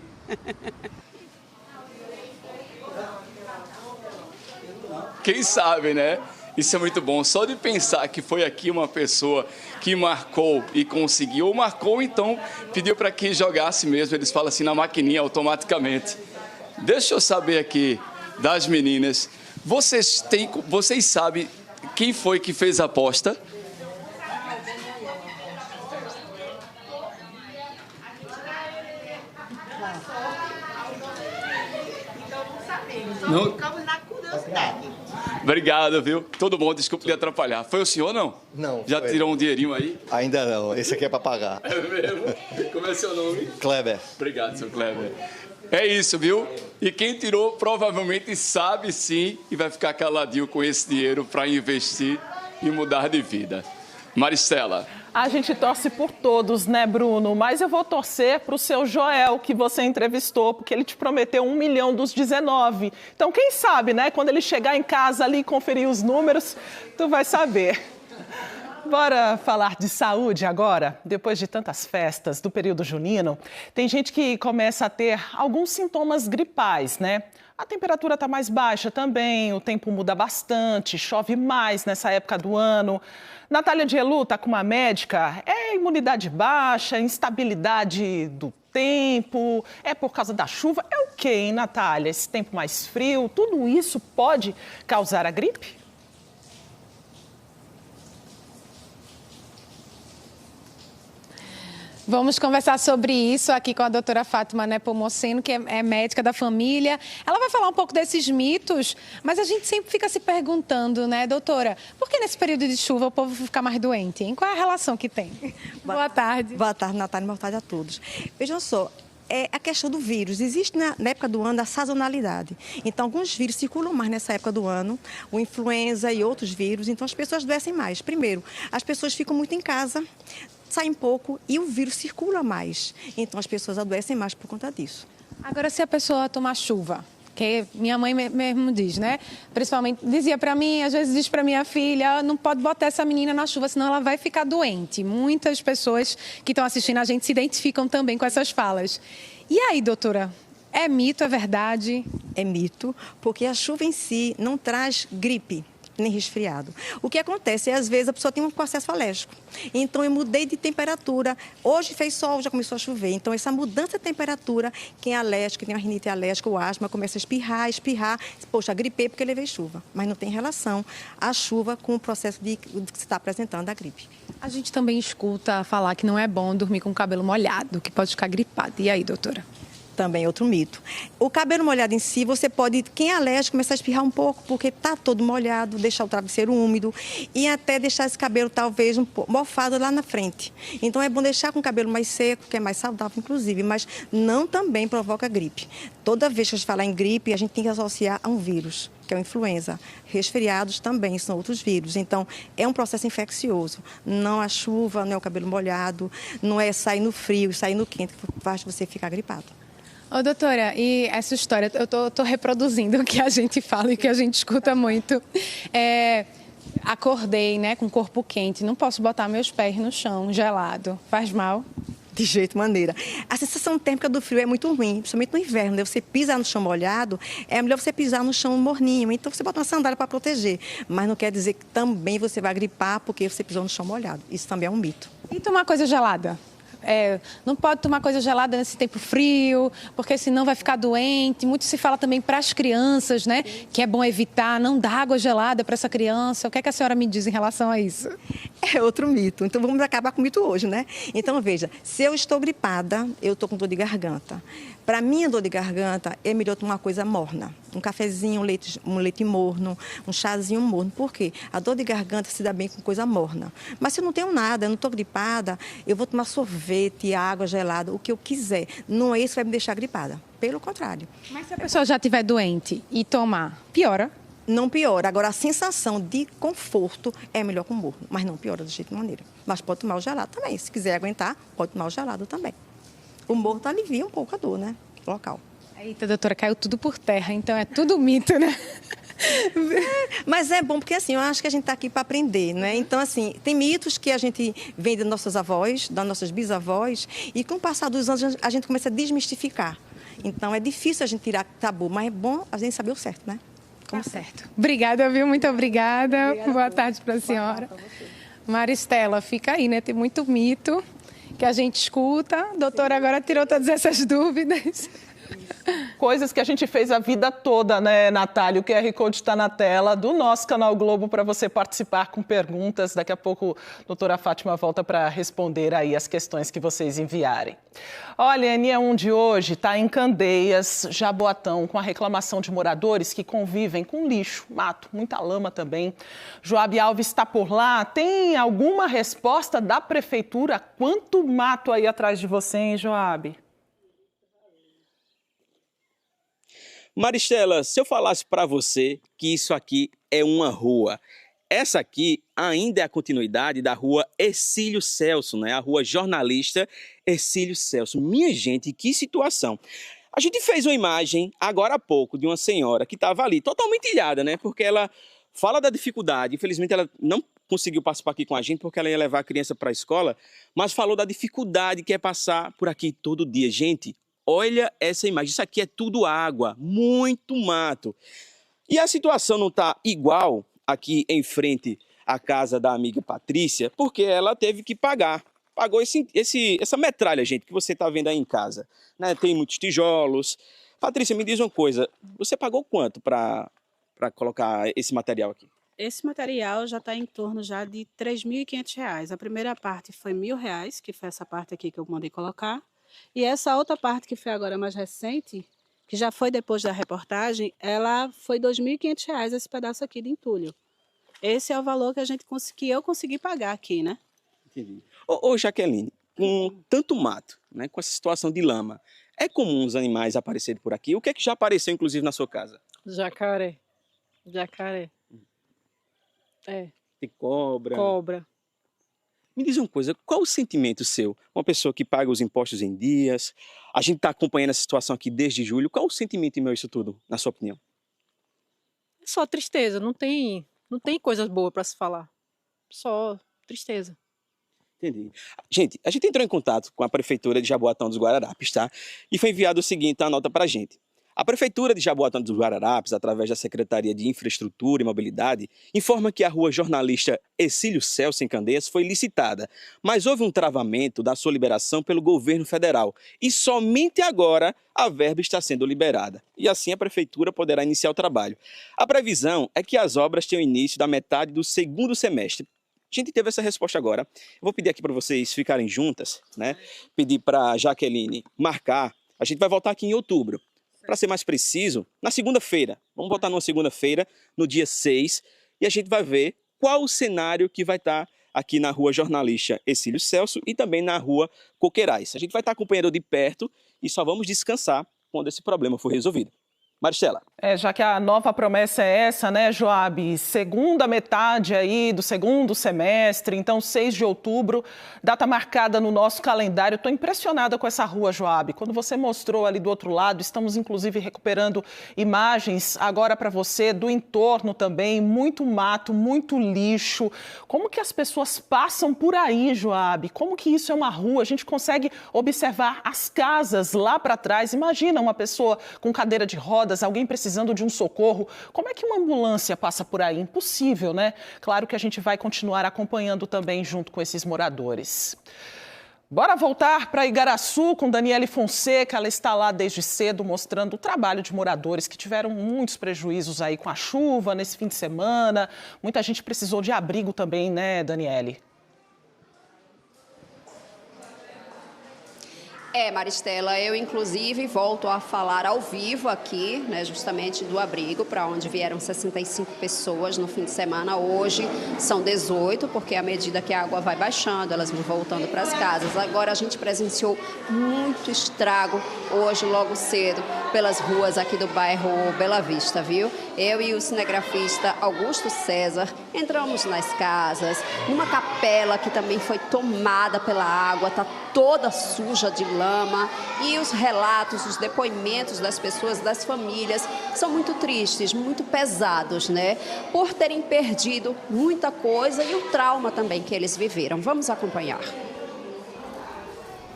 Quem sabe, né? Isso é muito bom. Só de pensar que foi aqui uma pessoa que marcou e conseguiu, ou marcou, então pediu para que jogasse mesmo. Eles falam assim na maquininha automaticamente. Deixa eu saber aqui das meninas. Vocês sabem quem foi que fez a aposta? Não. Ficamos na curiosidade. Obrigado, viu? Todo bom, desculpa lhe atrapalhar. Foi o senhor, não? Não. Já tirou um dinheirinho aí? Ainda não, esse aqui é para pagar. É mesmo? Como é seu nome? Kleber. Obrigado, seu Kleber. É isso, viu? E quem tirou provavelmente sabe sim e vai ficar caladinho com esse dinheiro para investir e mudar de vida. Maristela. A gente torce por todos, né, Bruno? Mas eu vou torcer para o seu Joel, que você entrevistou, porque ele te prometeu 1 milhão dos 19. Então, quem sabe, né? Quando ele chegar em casa ali e conferir os números, tu vai saber. Bora falar de saúde agora? Depois de tantas festas do período junino, tem gente que começa a ter alguns sintomas gripais, né? A temperatura está mais baixa também, o tempo muda bastante, chove mais nessa época do ano. Natália Dielu está com uma médica, é imunidade baixa, instabilidade do tempo, é por causa da chuva, é o quê, hein, Natália? Esse tempo mais frio, tudo isso pode causar a gripe? Vamos conversar sobre isso aqui com a doutora Fátima Nepomuceno, que é médica da família. Ela vai falar um pouco desses mitos, mas a gente sempre fica se perguntando, né, doutora, por que nesse período de chuva o povo fica mais doente, hein? Qual é a relação que tem? Boa tarde. Boa tarde, Natália, boa tarde a todos. Vejam só, é a questão do vírus. Existe na época do ano a sazonalidade. Então, alguns vírus circulam mais nessa época do ano, o influenza e outros vírus, então as pessoas adoecem mais. Primeiro, as pessoas ficam muito em casa, saem pouco e o vírus circula mais. Então, as pessoas adoecem mais por conta disso. Agora, se a pessoa tomar chuva, que minha mãe mesmo diz, né? Principalmente, dizia para mim, às vezes diz para minha filha, não pode botar essa menina na chuva, senão ela vai ficar doente. Muitas pessoas que estão assistindo a gente se identificam também com essas falas. E aí, doutora? É mito, é verdade? É mito, porque a chuva em si não traz gripe nem resfriado. O que acontece é, às vezes, a pessoa tem um processo alérgico. Então, eu mudei de temperatura. Hoje fez sol, já começou a chover. Então, essa mudança de temperatura, quem é alérgico, tem uma rinite alérgica, o asma, começa a espirrar. Poxa, gripei porque levei chuva. Mas não tem relação a chuva com o processo que se está apresentando a gripe. A gente também escuta falar que não é bom dormir com o cabelo molhado, que pode ficar gripado. E aí, doutora? Também outro mito. O cabelo molhado em si, você pode, quem é alérgico, começar a espirrar um pouco, porque está todo molhado, deixar o travesseiro úmido e até deixar esse cabelo talvez um pouco mofado lá na frente. Então é bom deixar com o cabelo mais seco, que é mais saudável, inclusive, mas não também provoca gripe. Toda vez que a gente falar em gripe, a gente tem que associar a um vírus, que é a influenza. Resfriados também são outros vírus. Então, é um processo infeccioso. Não a chuva, não é o cabelo molhado, não é sair no frio e sair no quente, que faz você ficar gripado. Ô, doutora, e essa história, eu tô reproduzindo o que a gente fala e o que a gente escuta muito. Acordei, né, com o corpo quente, não posso botar meus pés no chão gelado. Faz mal? De jeito maneira. A sensação térmica do frio é muito ruim, principalmente no inverno, né? Você pisar no chão molhado, é melhor você pisar no chão morninho. Então, você bota uma sandália para proteger. Mas não quer dizer que também você vai gripar porque você pisou no chão molhado. Isso também é um mito. E tomar coisa gelada? Não pode tomar coisa gelada nesse tempo frio, porque senão vai ficar doente. Muito se fala também para as crianças, né? Que é bom evitar, não dar água gelada para essa criança. O que é que a senhora me diz em relação a isso? É outro mito. Então vamos acabar com o mito hoje, né? Então veja, se eu estou gripada, eu estou com dor de garganta. Para minha dor de garganta, é melhor tomar uma coisa morna. Um cafezinho, um leite morno, um chazinho morno. Por quê? A dor de garganta se dá bem com coisa morna. Mas se eu não tenho nada, eu não estou gripada, eu vou tomar sorvete, água gelada, o que eu quiser. Não é isso que vai me deixar gripada. Pelo contrário. Mas se a pessoa já estiver doente e tomar, piora? Não piora. Agora, a sensação de conforto é melhor com morno, mas não piora de jeito de maneira. Mas pode tomar o gelado também. Se quiser aguentar, pode tomar o gelado também. O morno alivia um pouco a dor, né? Local. Eita, doutora, caiu tudo por terra, então é tudo mito, né? Mas é bom porque, assim, eu acho que a gente está aqui para aprender, né? Então, assim, tem mitos que a gente vem das nossas avós, das nossas bisavós, e com o passar dos anos a gente começa a desmistificar. Então, é difícil a gente tirar tabu, mas é bom a gente saber o certo, né? Como certo. Obrigada, viu? Muito obrigada. Boa tarde para a senhora. Maristela, fica aí, né? Tem muito mito que a gente escuta. A doutora agora tirou todas essas dúvidas. Coisas que a gente fez a vida toda, né, Natália? O QR Code está na tela do nosso Canal Globo para você participar com perguntas. Daqui a pouco a doutora Fátima volta para responder aí as questões que vocês enviarem. Olha, a NE1 de hoje está em Candeias, Jaboatão, com a reclamação de moradores que convivem com lixo, mato, muita lama também. Joabe Alves está por lá. Tem alguma resposta da prefeitura? Quanto mato aí atrás de você, hein, Joabe? Maristela, se eu falasse para você que isso aqui é uma rua, essa aqui ainda é a continuidade da rua Hercílio Celso, né? A rua jornalista Hercílio Celso. Minha gente, que situação. A gente fez uma imagem agora há pouco de uma senhora que estava ali totalmente ilhada, né? Porque ela fala da dificuldade, infelizmente ela não conseguiu participar aqui com a gente porque ela ia levar a criança para a escola, mas falou da dificuldade que é passar por aqui todo dia. Gente, olha essa imagem, isso aqui é tudo água, muito mato. E a situação não está igual aqui em frente à casa da amiga Patrícia, porque ela teve que pagar. Pagou essa metralha, gente, que você está vendo aí em casa. Né? Tem muitos tijolos. Patrícia, me diz uma coisa, você pagou quanto para colocar esse material aqui? Esse material já está em torno já de R$ 3.500. A primeira parte foi R$ 1.000, que foi essa parte aqui que eu mandei colocar. E essa outra parte que foi agora mais recente, que já foi depois da reportagem, ela foi R$ 2.500 esse pedaço aqui de entulho. Esse é o valor que eu consegui pagar aqui, né? Entendi. Ô Jaqueline, com tanto mato, né, com essa situação de lama, é comum os animais aparecerem por aqui? O que é que já apareceu, inclusive, na sua casa? Jacaré. É. Tem cobra? Cobra. Me diz uma coisa, qual o sentimento seu? Uma pessoa que paga os impostos em dias, a gente está acompanhando essa situação aqui desde julho, qual o sentimento em meio a isso tudo, na sua opinião? É só tristeza, não tem coisas boas para se falar. Só tristeza. Entendi. Gente, a gente entrou em contato com a Prefeitura de Jaboatão dos Guararapes, tá? E foi enviado o seguinte, a nota pra gente. A Prefeitura de Jaboatão dos Guararapes, através da Secretaria de Infraestrutura e Mobilidade, informa que a rua Jornalista Exílio Celso em Candeias foi licitada, mas houve um travamento da sua liberação pelo governo federal e somente agora a verba está sendo liberada. E assim a Prefeitura poderá iniciar o trabalho. A previsão é que as obras tenham início da metade do segundo semestre. A gente teve essa resposta agora. Eu vou pedir aqui para vocês ficarem juntas, né? Pedir para a Jaqueline marcar. A gente vai voltar aqui em outubro. Para ser mais preciso, na segunda-feira. Vamos botar numa segunda-feira, no dia 6, e a gente vai ver qual o cenário que vai estar aqui na rua Jornalista Exílio Celso e também na rua Coqueirais. A gente vai estar acompanhando de perto e só vamos descansar quando esse problema for resolvido. Maristela. Já que a nova promessa é essa, né, Joab? Segunda metade aí do segundo semestre, então 6 de outubro, data marcada no nosso calendário. Estou impressionada com essa rua, Joab. Quando você mostrou ali do outro lado, estamos inclusive recuperando imagens agora para você do entorno também, muito mato, muito lixo. Como que as pessoas passam por aí, Joab? Como que isso é uma rua? A gente consegue observar as casas lá para trás. Imagina uma pessoa com cadeira de rodas, alguém precisando de um socorro. Como é que uma ambulância passa por aí? Impossível, né? Claro que a gente vai continuar acompanhando também junto com esses moradores. Bora voltar para Igaraçu com Daniele Fonseca. Ela está lá desde cedo mostrando o trabalho de moradores que tiveram muitos prejuízos aí com a chuva nesse fim de semana. Muita gente precisou de abrigo também, né, Daniele? Maristela, eu inclusive volto a falar ao vivo aqui, né, justamente do abrigo, para onde vieram 65 pessoas no fim de semana. Hoje são 18, porque à medida que a água vai baixando, elas vão voltando para as casas. Agora a gente presenciou muito estrago hoje, logo cedo, pelas ruas aqui do bairro Bela Vista, viu? Eu e o cinegrafista Augusto César entramos nas casas, numa capela que também foi tomada pela água, está toda suja de lama, e os relatos, os depoimentos das pessoas, das famílias, são muito tristes, muito pesados, né? Por terem perdido muita coisa e o trauma também que eles viveram. Vamos acompanhar.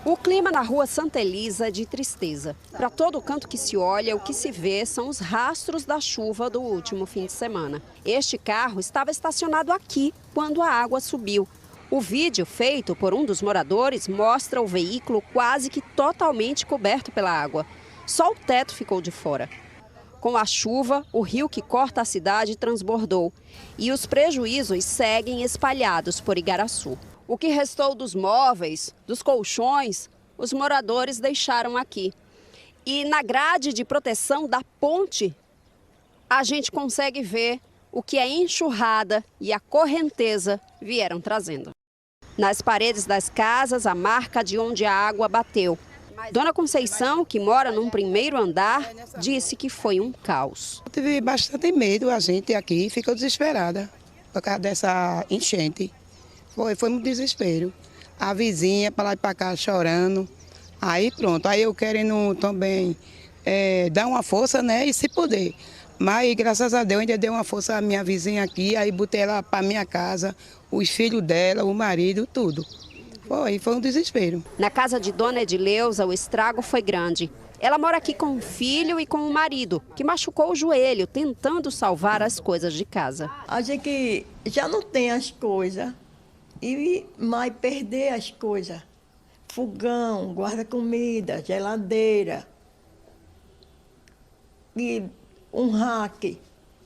O clima na rua Santa Elisa é de tristeza. Para todo canto que se olha, o que se vê são os rastros da chuva do último fim de semana. Este carro estava estacionado aqui quando a água subiu. O vídeo feito por um dos moradores mostra o veículo quase que totalmente coberto pela água. Só o teto ficou de fora. Com a chuva, o rio que corta a cidade transbordou e os prejuízos seguem espalhados por Igaraçu. O que restou dos móveis, dos colchões, os moradores deixaram aqui. E na grade de proteção da ponte, a gente consegue ver o que a enxurrada e a correnteza vieram trazendo. Nas paredes das casas, a marca de onde a água bateu. Dona Conceição, que mora num primeiro andar, disse que foi um caos. Eu tive bastante medo, a gente aqui ficou desesperada por causa dessa enchente. Foi um desespero. A vizinha para lá e para cá chorando. Aí pronto, aí eu querendo também dar uma força, né, e se puder. Mas graças a Deus ainda deu uma força à minha vizinha aqui, aí botei ela para minha casa, os filhos dela, o marido, tudo. Foi um desespero. Na casa de Dona Edileuza, o estrago foi grande. Ela mora aqui com o filho e com o marido, que machucou o joelho, tentando salvar as coisas de casa. A gente já não tem as coisas, mas perder as coisas, fogão, guarda-comida, geladeira, e um rack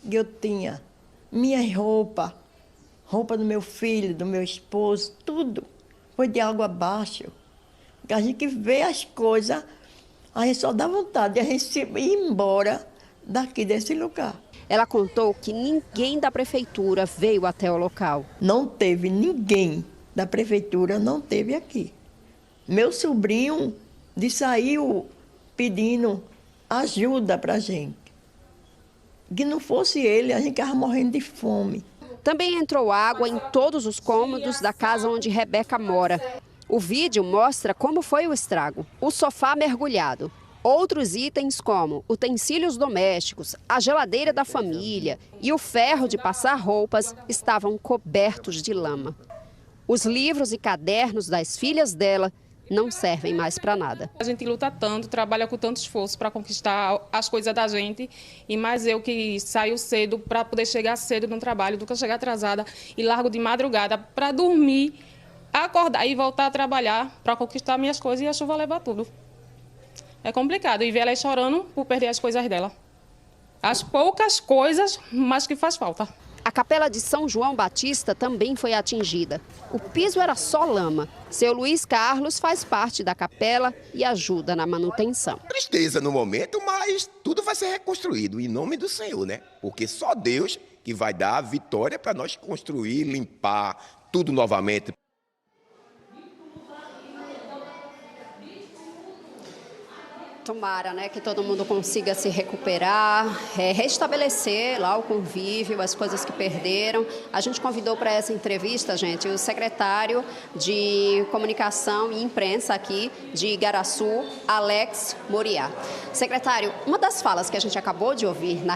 que eu tinha, Minhas roupas, roupa do meu filho, do meu esposo, tudo foi de água abaixo. A gente vê as coisas, a gente só dá vontade de a gente ir embora daqui desse lugar. Ela contou que ninguém da prefeitura veio até o local. Não teve ninguém da prefeitura, não teve aqui. Meu sobrinho saiu pedindo ajuda para a gente. Que não fosse ele, a gente estava morrendo de fome. Também entrou água em todos os cômodos da casa onde Rebeca mora. O vídeo mostra como foi o estrago. O sofá mergulhado. Outros itens como utensílios domésticos, a geladeira da família e o ferro de passar roupas estavam cobertos de lama. Os livros e cadernos das filhas dela não servem mais para nada. A gente luta tanto, trabalha com tanto esforço para conquistar as coisas da gente, e mais eu que saio cedo para poder chegar cedo no trabalho, nunca chegar atrasada e largo de madrugada para dormir, acordar e voltar a trabalhar para conquistar minhas coisas e a chuva levar tudo. É complicado e ver ela chorando por perder as coisas dela. As poucas coisas, mas que faz falta. A capela de São João Batista também foi atingida. O piso era só lama. Seu Luiz Carlos faz parte da capela e ajuda na manutenção. Tristeza no momento, mas tudo vai ser reconstruído em nome do Senhor, né? Porque só Deus que vai dar a vitória para nós construir, limpar tudo novamente. Tomara, né, que todo mundo consiga se recuperar, restabelecer lá o convívio, as coisas que perderam. A gente convidou para essa entrevista, gente, o secretário de Comunicação e Imprensa aqui de Igaraçu, Alex Moriá. Secretário, uma das falas que a gente acabou de ouvir na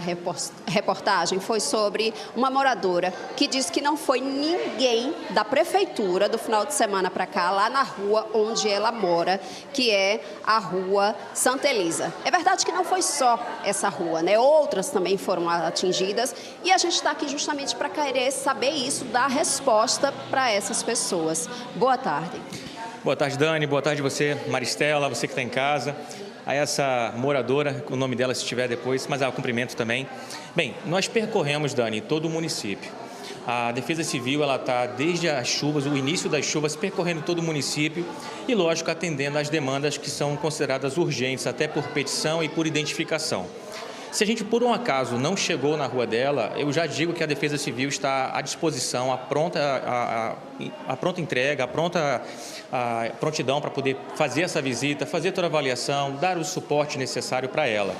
reportagem foi sobre uma moradora que disse que não foi ninguém da prefeitura do final de semana para cá, lá na rua onde ela mora, que é a rua Santa Elisa. É verdade que não foi só essa rua, né? Outras também foram atingidas e a gente está aqui justamente para querer saber isso, dar resposta para essas pessoas. Boa tarde. Boa tarde, Dani. Boa tarde você, Maristela, você que está em casa. A essa moradora, o nome dela se tiver depois, mas ao cumprimento também. Bem, nós percorremos, Dani, todo o município. A Defesa Civil está desde as chuvas, o início das chuvas, percorrendo todo o município e, lógico, atendendo às demandas que são consideradas urgentes, até por petição e por identificação. Se a gente, por um acaso, não chegou na rua dela, eu já digo que a Defesa Civil está à disposição, a pronta entrega, a prontidão para poder fazer essa visita, fazer toda a avaliação, dar o suporte necessário para ela.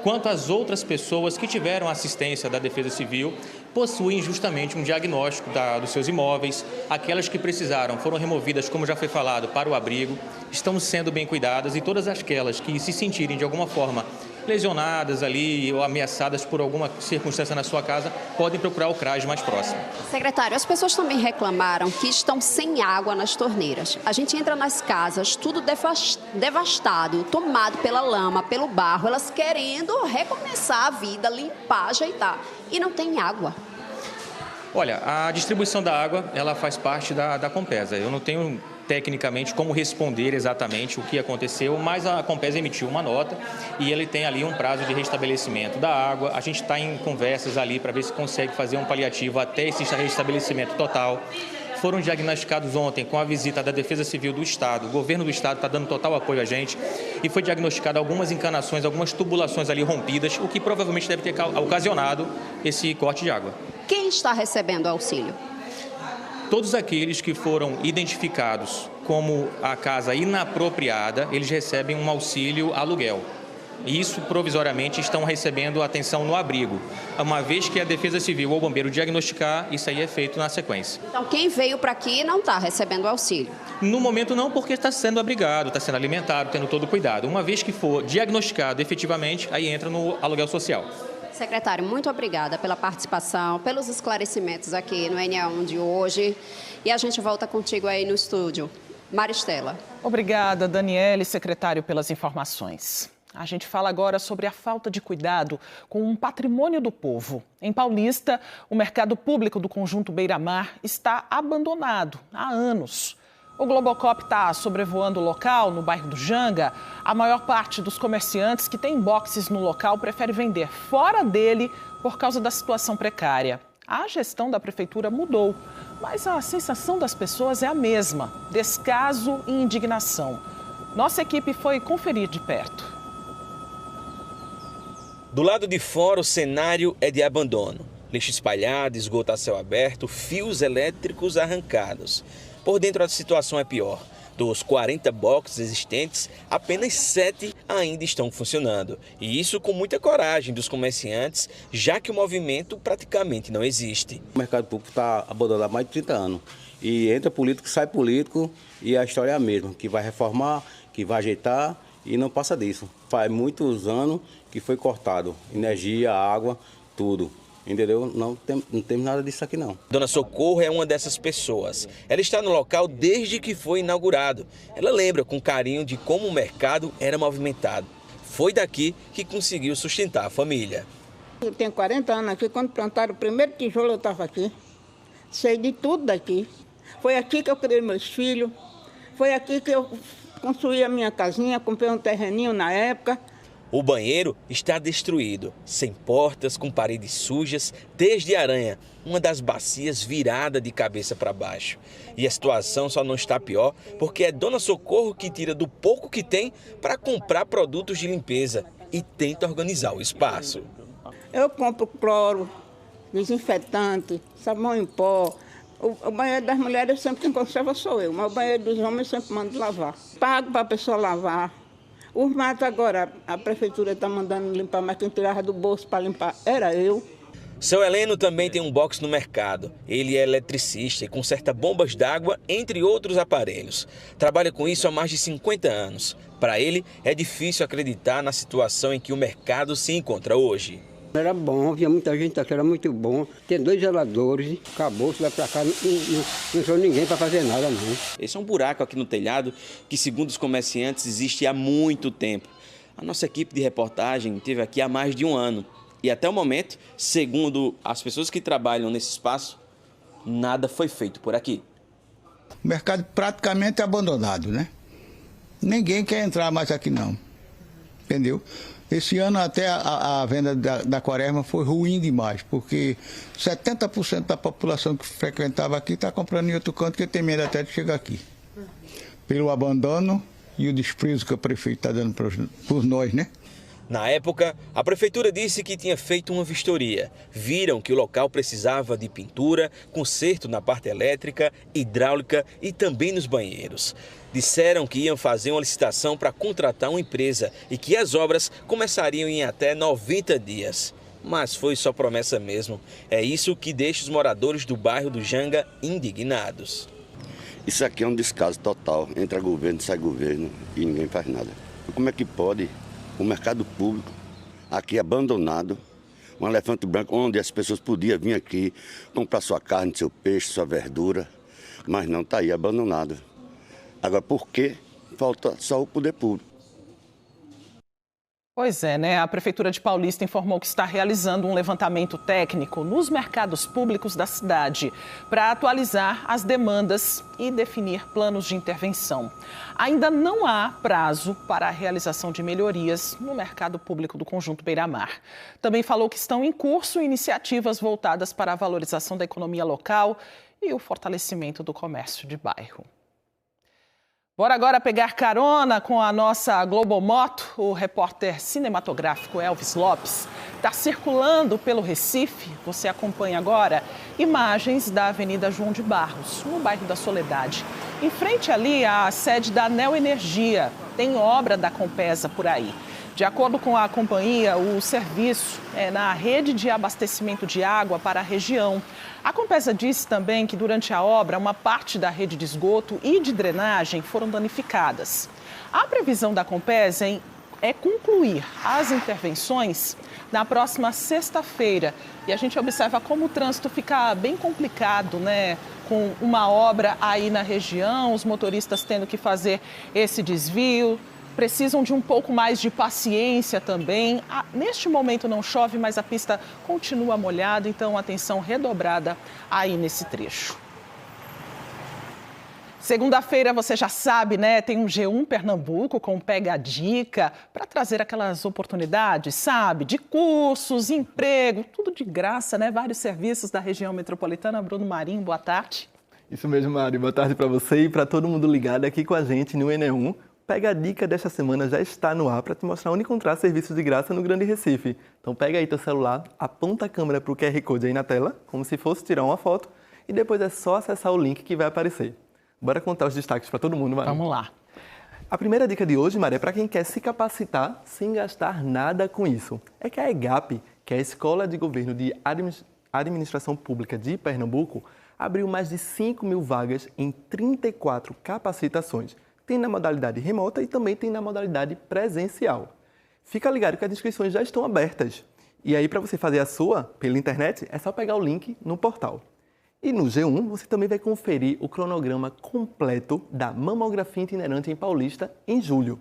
Quanto às outras pessoas que tiveram assistência da Defesa Civil, possuem justamente um diagnóstico dos seus imóveis. Aquelas que precisaram foram removidas, como já foi falado, para o abrigo, estão sendo bem cuidadas e todas aquelas que se sentirem de alguma forma lesionadas ali ou ameaçadas por alguma circunstância na sua casa, podem procurar o CRAS mais próximo. Secretário, as pessoas também reclamaram que estão sem água nas torneiras. A gente entra nas casas, tudo devastado, tomado pela lama, pelo barro, elas querendo recomeçar a vida, limpar, ajeitar, e não tem água. Olha, a distribuição da água, ela faz parte da Compesa. Eu não tenho tecnicamente como responder exatamente o que aconteceu, mas a Compesa emitiu uma nota e ele tem ali um prazo de restabelecimento da água. A gente está em conversas ali para ver se consegue fazer um paliativo até esse restabelecimento total. Foram diagnosticados ontem com a visita da Defesa Civil do Estado. O governo do Estado está dando total apoio a gente e foi diagnosticado algumas encanações, algumas tubulações ali rompidas, o que provavelmente deve ter ocasionado esse corte de água. Quem está recebendo auxílio? Todos aqueles que foram identificados como a casa inapropriada, eles recebem um auxílio aluguel. Isso, provisoriamente, estão recebendo atenção no abrigo. Uma vez que a Defesa Civil ou o bombeiro diagnosticar, isso aí é feito na sequência. Então, quem veio para aqui não está recebendo auxílio? No momento não, porque está sendo abrigado, está sendo alimentado, tendo todo o cuidado. Uma vez que for diagnosticado efetivamente, aí entra no aluguel social. Secretário, muito obrigada pela participação, pelos esclarecimentos aqui no NA1 de hoje. E a gente volta contigo aí no estúdio. Maristela. Obrigada, Daniele, secretário, pelas informações. A gente fala agora sobre a falta de cuidado com um patrimônio do povo. Em Paulista, o mercado público do Conjunto Beira-Mar está abandonado há anos. O Globocop está sobrevoando o local, no bairro do Janga. A maior parte dos comerciantes que têm boxes no local prefere vender fora dele por causa da situação precária. A gestão da prefeitura mudou, mas a sensação das pessoas é a mesma: descaso e indignação. Nossa equipe foi conferir de perto. Do lado de fora, o cenário é de abandono. Lixo espalhado, esgoto a céu aberto, fios elétricos arrancados. Por dentro, a situação é pior. Dos 40 boxes existentes, apenas 7 ainda estão funcionando. E isso com muita coragem dos comerciantes, já que o movimento praticamente não existe. O mercado público está abandonado há mais de 30 anos. E entra político, sai político, e a história é a mesma, que vai reformar, que vai ajeitar, e não passa disso. Faz muitos anos que foi cortado energia, água, tudo. Entendeu? Não temos nada disso aqui, não. Dona Socorro é uma dessas pessoas. Ela está no local desde que foi inaugurado. Ela lembra com carinho de como o mercado era movimentado. Foi daqui que conseguiu sustentar a família. Eu tenho 40 anos aqui. Quando plantaram o primeiro tijolo, eu estava aqui. Sei de tudo daqui. Foi aqui que eu criei meus filhos. Foi aqui que eu construí a minha casinha, comprei um terreninho na época. O banheiro está destruído, sem portas, com paredes sujas, desde aranha, uma das bacias virada de cabeça para baixo. E a situação só não está pior porque é Dona Socorro que tira do pouco que tem para comprar produtos de limpeza e tenta organizar o espaço. Eu compro cloro, desinfetante, sabão em pó. O banheiro das mulheres sempre quem conserva sou eu, mas o banheiro dos homens eu sempre mando lavar. Pago para a pessoa lavar. Os matos agora, a prefeitura está mandando limpar, mas quem tirava do bolso para limpar era eu. Seu Heleno também tem um box no mercado. Ele é eletricista e conserta bombas d'água, entre outros aparelhos. Trabalha com isso há mais de 50 anos. Para ele, é difícil acreditar na situação em que o mercado se encontra hoje. Era bom, havia muita gente aqui, era muito bom. Tem 2 geladores, acabou, se vai para cá, não sou ninguém para fazer nada, não. Esse é um buraco aqui no telhado que, segundo os comerciantes, existe há muito tempo. A nossa equipe de reportagem esteve aqui há mais de um ano. E até o momento, segundo as pessoas que trabalham nesse espaço, nada foi feito por aqui. O mercado praticamente abandonado, né? Ninguém quer entrar mais aqui, não. Entendeu? Esse ano até a venda da quaresma foi ruim demais, porque 70% da população que frequentava aqui está comprando em outro canto, que tem medo até de chegar aqui. Pelo abandono e o desprezo que o prefeito está dando por nós, né? Na época, a prefeitura disse que tinha feito uma vistoria. Viram que o local precisava de pintura, conserto na parte elétrica, hidráulica e também nos banheiros. Disseram que iam fazer uma licitação para contratar uma empresa e que as obras começariam em até 90 dias. Mas foi só promessa mesmo. É isso que deixa os moradores do bairro do Janga indignados. Isso aqui é um descaso total. Entra governo, sai governo e ninguém faz nada. Como é que pode o mercado público aqui abandonado, um elefante branco, onde as pessoas podiam vir aqui comprar sua carne, seu peixe, sua verdura, mas não, está aí abandonado. Agora, por que falta só o poder público? Pois é, né? A Prefeitura de Paulista informou que está realizando um levantamento técnico nos mercados públicos da cidade para atualizar as demandas e definir planos de intervenção. Ainda não há prazo para a realização de melhorias no mercado público do Conjunto Beira-Mar. Também falou que estão em curso iniciativas voltadas para a valorização da economia local e o fortalecimento do comércio de bairro. Bora agora pegar carona com a nossa Globomoto. O repórter cinematográfico Elvis Lopes está circulando pelo Recife. Você acompanha agora imagens da Avenida João de Barros, no bairro da Soledade. Em frente ali, a sede da Neoenergia. Tem obra da Compesa por aí. De acordo com a companhia, o serviço é na rede de abastecimento de água para a região. A Compesa disse também que durante a obra, uma parte da rede de esgoto e de drenagem foram danificadas. A previsão da Compesa é concluir as intervenções na próxima sexta-feira. E a gente observa como o trânsito fica bem complicado, né? Com uma obra aí na região, os motoristas tendo que fazer esse desvio. Precisam de um pouco mais de paciência também. Neste momento não chove, mas a pista continua molhada, então atenção redobrada aí nesse trecho. Segunda-feira, você já sabe, né? Tem um G1 Pernambuco com Pega a Dica para trazer aquelas oportunidades, sabe? De cursos, emprego, tudo de graça, né? Vários serviços da região metropolitana. Bruno Marinho, boa tarde. Isso mesmo, Mari. Boa tarde para você e para todo mundo ligado aqui com a gente no Enem1. Pega a Dica desta semana já está no ar para te mostrar onde encontrar serviços de graça no Grande Recife. Então pega aí teu celular, aponta a câmera para o QR Code aí na tela, como se fosse tirar uma foto, e depois é só acessar o link que vai aparecer. Bora contar os destaques para todo mundo, Mari. Vamos lá. A primeira dica de hoje, Mari, é para quem quer se capacitar sem gastar nada com isso. É que a EGAP, que é a Escola de Governo de Administração Pública de Pernambuco, abriu mais de 5.000 vagas em 34 capacitações. Tem na modalidade remota e também tem na modalidade presencial. Fica ligado que as inscrições já estão abertas. E aí, para você fazer a sua pela internet, é só pegar o link no portal. E no G1, você também vai conferir o cronograma completo da mamografia itinerante em Paulista em julho,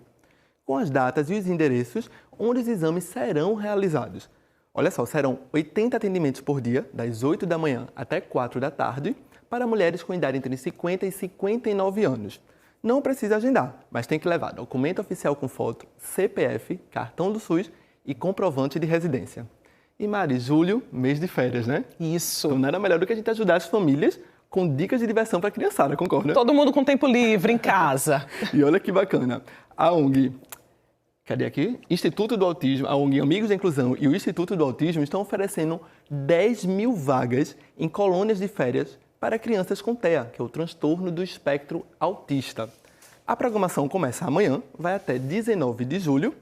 com as datas e os endereços onde os exames serão realizados. Olha só, serão 80 atendimentos por dia, das 8 da manhã até 4 da tarde, para mulheres com idade entre 50 e 59 anos. Não precisa agendar, mas tem que levar documento oficial com foto, CPF, cartão do SUS e comprovante de residência. E Mari, julho, mês de férias, né? Isso. Então nada melhor do que a gente ajudar as famílias com dicas de diversão para a criançada, concorda? Todo mundo com tempo livre em casa. E olha que bacana, a ONG, cadê aqui? Instituto do Autismo, a ONG Amigos da Inclusão e o Instituto do Autismo estão oferecendo 10.000 vagas em colônias de férias para crianças com TEA, que é o transtorno do espectro autista. A programação começa amanhã, vai até 19 de julho,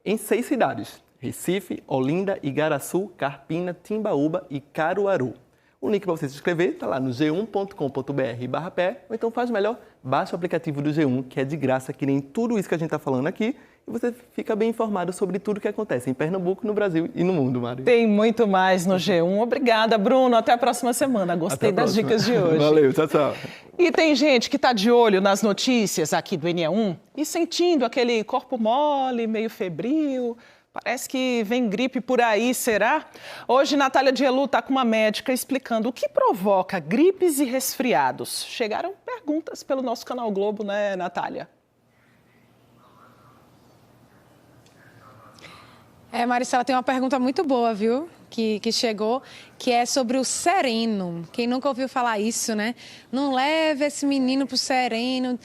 em 6 cidades: Recife, Olinda, Igaraçu, Carpina, Timbaúba e Caruaru. O link para você se inscrever está lá no g1.com.br/pé, ou então faz melhor, baixa o aplicativo do G1, que é de graça, que nem tudo isso que a gente está falando aqui, e você fica bem informado sobre tudo que acontece em Pernambuco, no Brasil e no mundo, Mari. Tem muito mais no G1. Obrigada, Bruno. Até a próxima semana. Gostei das dicas de hoje. Valeu, tchau, tchau. E tem gente que está de olho nas notícias aqui do Enem1 e sentindo aquele corpo mole, meio febril. Parece que vem gripe por aí, será? Hoje, Natália Dielu está com uma médica explicando o que provoca gripes e resfriados. Chegaram perguntas pelo nosso canal Globo, né, Natália? Maricela, tem uma pergunta muito boa, viu? Que chegou, que é sobre o sereno. Quem nunca ouviu falar isso, né? Não leve esse menino pro sereno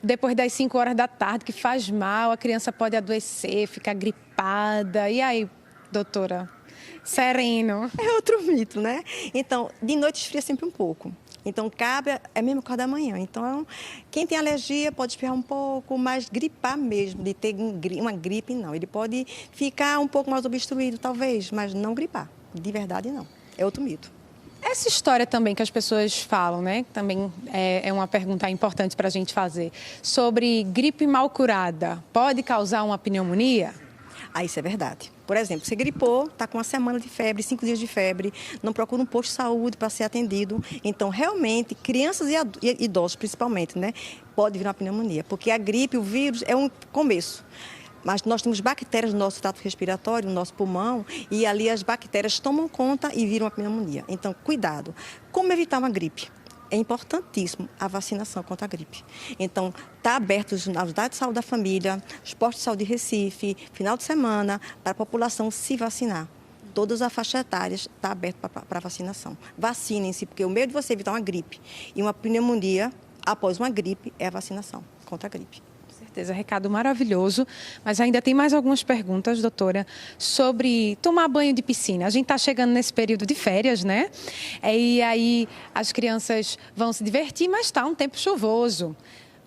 depois das 5 horas da tarde, que faz mal, a criança pode adoecer, ficar gripada. E aí, doutora? Sereno. É outro mito, né? Então, de noite esfria sempre um pouco. Então, cabe, é mesmo cor da manhã. Então, quem tem alergia pode espirrar um pouco, mas gripar mesmo, de ter uma gripe, não. Ele pode ficar um pouco mais obstruído, talvez, mas não gripar. De verdade, não. É outro mito. Essa história também que as pessoas falam, né? Também é uma pergunta importante para a gente fazer. Sobre gripe mal curada, pode causar uma pneumonia? Isso é verdade. Por exemplo, você gripou, está com uma semana de febre, 5 dias de febre, não procura um posto de saúde para ser atendido. Então, realmente, crianças e idosos, principalmente, né? Pode vir uma pneumonia, porque a gripe, o vírus, é um começo. Mas nós temos bactérias no nosso trato respiratório, no nosso pulmão, e ali as bactérias tomam conta e viram a pneumonia. Então, cuidado. Como evitar uma gripe? É importantíssimo a vacinação contra a gripe. Então, está aberto as unidades de saúde da família, os postos de saúde de Recife, final de semana, para a população se vacinar. Todas as faixas etárias está aberto para vacinação. Vacinem-se, porque o medo de você evitar uma gripe e uma pneumonia após uma gripe é a vacinação contra a gripe. Certeza, recado maravilhoso, mas ainda tem mais algumas perguntas, doutora, sobre tomar banho de piscina. A gente está chegando nesse período de férias, né? E aí as crianças vão se divertir, mas está um tempo chuvoso.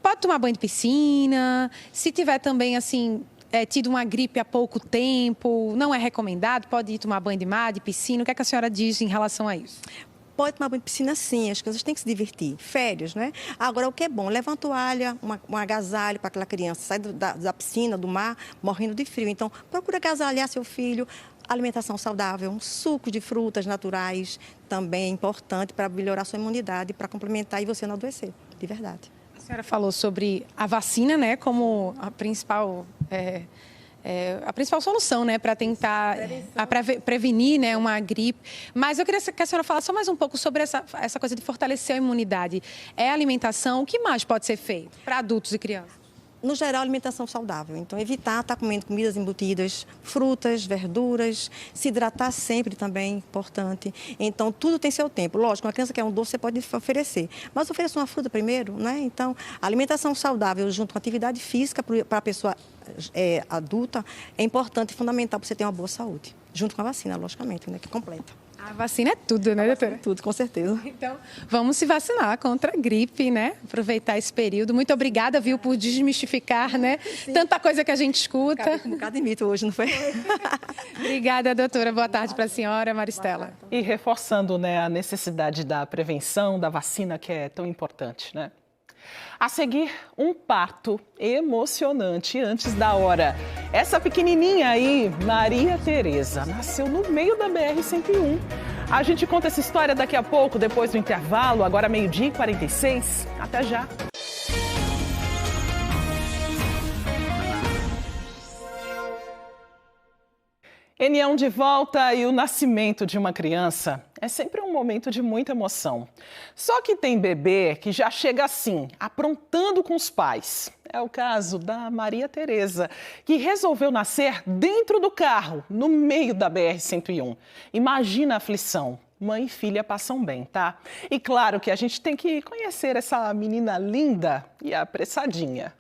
Pode tomar banho de piscina? Se tiver também, assim, tido uma gripe há pouco tempo, não é recomendado? Pode ir tomar banho de mar, de piscina? O que é que a senhora diz em relação a isso? Pode tomar banho de piscina, sim, as crianças têm que se divertir. Férias, né? Agora, o que é bom, leva uma toalha, um agasalho para aquela criança, sai da piscina, do mar, morrendo de frio. Então, procura agasalhar seu filho, alimentação saudável, um suco de frutas naturais, também é importante para melhorar sua imunidade, para complementar e você não adoecer, de verdade. A senhora falou sobre a vacina, né, como a principal a principal solução, né, para tentar prevenir, né, uma gripe. Mas eu queria que a senhora falasse só mais um pouco sobre essa coisa de fortalecer a imunidade. É a alimentação, o que mais pode ser feito para adultos e crianças? No geral, alimentação saudável. Então, evitar estar comendo comidas embutidas, frutas, verduras, se hidratar sempre também, importante. Então, tudo tem seu tempo. Lógico, uma criança que quer um doce, você pode oferecer. Mas ofereça uma fruta primeiro, né? Então, alimentação saudável junto com atividade física para a pessoa adulta é importante e fundamental para você ter uma boa saúde. Junto com a vacina, logicamente, né? Que completa. A vacina é tudo, né, doutora? Tudo, com certeza. Então, vamos se vacinar contra a gripe, né? Aproveitar esse período. Muito obrigada, viu, por desmistificar, né? Sim. Tanta coisa que a gente escuta. Acabei com um bocado de mito hoje, não foi? Obrigada, doutora. Boa tarde para a senhora, Maristela. E reforçando, né, a necessidade da prevenção, da vacina, que é tão importante, né? A seguir, um parto emocionante antes da hora. Essa pequenininha aí, Maria Tereza, nasceu no meio da BR-101. A gente conta essa história daqui a pouco, depois do intervalo, agora 12h46. Até já. Enião de volta e o nascimento de uma criança é sempre um momento de muita emoção. Só que tem bebê que já chega assim, aprontando com os pais. É o caso da Maria Tereza, que resolveu nascer dentro do carro, no meio da BR-101. Imagina a aflição. Mãe e filha passam bem, tá? E claro que a gente tem que conhecer essa menina linda e apressadinha.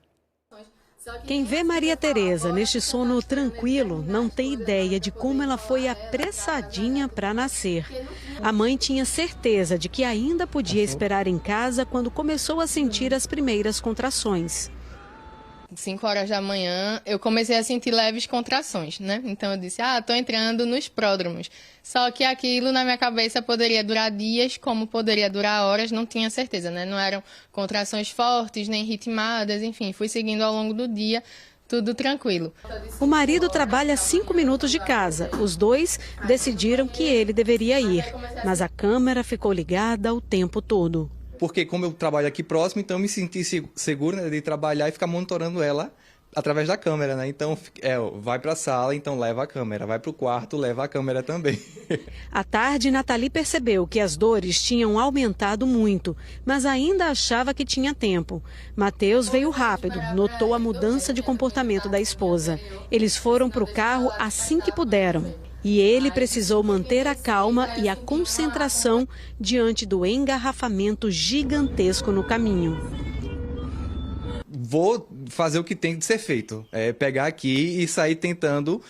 Quem vê Maria Tereza neste sono tranquilo não tem ideia de como ela foi apressadinha para nascer. A mãe tinha certeza de que ainda podia esperar em casa quando começou a sentir as primeiras contrações. 5 horas da manhã, eu comecei a sentir leves contrações, né? Então eu disse, tô entrando nos pródromos. Só que aquilo na minha cabeça poderia durar dias, como poderia durar horas, não tinha certeza, né? Não eram contrações fortes, nem ritmadas, enfim, fui seguindo ao longo do dia, tudo tranquilo. O marido trabalha a 5 minutos de casa. Os dois decidiram que ele deveria ir, mas a câmera ficou ligada o tempo todo. Porque como eu trabalho aqui próximo, então eu me senti seguro, né, de trabalhar e ficar monitorando ela através da câmera, né? Então, vai para a sala, então leva a câmera. Vai para o quarto, leva a câmera também. À tarde, Nathalie percebeu que as dores tinham aumentado muito, mas ainda achava que tinha tempo. Mateus veio rápido, notou a mudança de comportamento da esposa. Eles foram para o carro assim que puderam. E ele precisou manter a calma e a concentração diante do engarrafamento gigantesco no caminho. Vou fazer o que tem de ser feito, pegar aqui e sair tentando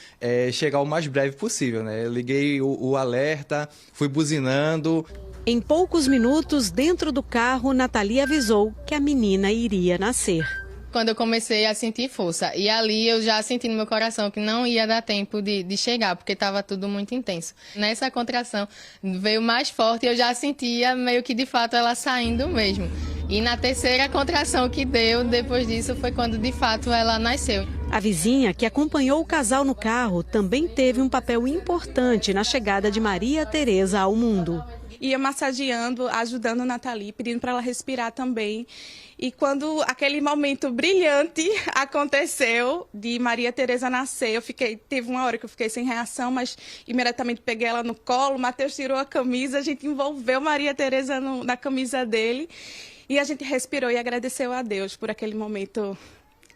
chegar o mais breve possível, né? Eu liguei o alerta, fui buzinando. Em poucos minutos, dentro do carro, Nathalie avisou que a menina iria nascer. Quando eu comecei a sentir força. E ali eu já senti no meu coração que não ia dar tempo de chegar, porque estava tudo muito intenso. Nessa contração veio mais forte e eu já sentia meio que de fato ela saindo mesmo. E na terceira contração que deu, depois disso, foi quando de fato ela nasceu. A vizinha que acompanhou o casal no carro também teve um papel importante na chegada de Maria Tereza ao mundo. Ia massageando, ajudando a Nathalie, pedindo para ela respirar também. E quando aquele momento brilhante aconteceu de Maria Tereza nascer, teve uma hora que eu fiquei sem reação, mas imediatamente peguei ela no colo, o Mateus tirou a camisa, a gente envolveu Maria Tereza na camisa dele e a gente respirou e agradeceu a Deus por aquele momento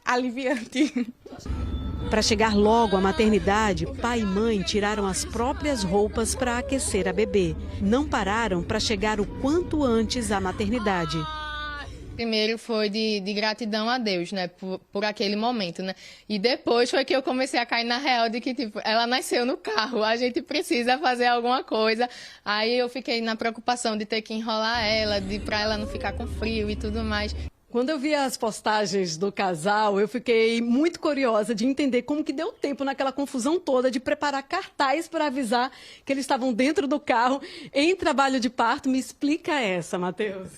aliviante. Para chegar logo à maternidade, pai e mãe tiraram as próprias roupas para aquecer a bebê. Não pararam para chegar o quanto antes à maternidade. Primeiro foi de gratidão a Deus, né, por aquele momento, né? E depois foi que eu comecei a cair na real de que, tipo, ela nasceu no carro, a gente precisa fazer alguma coisa. Aí eu fiquei na preocupação de ter que enrolar ela, para ela não ficar com frio e tudo mais. Quando eu vi as postagens do casal, eu fiquei muito curiosa de entender como que deu tempo naquela confusão toda de preparar cartaz para avisar que eles estavam dentro do carro em trabalho de parto. Me explica essa, Mateus.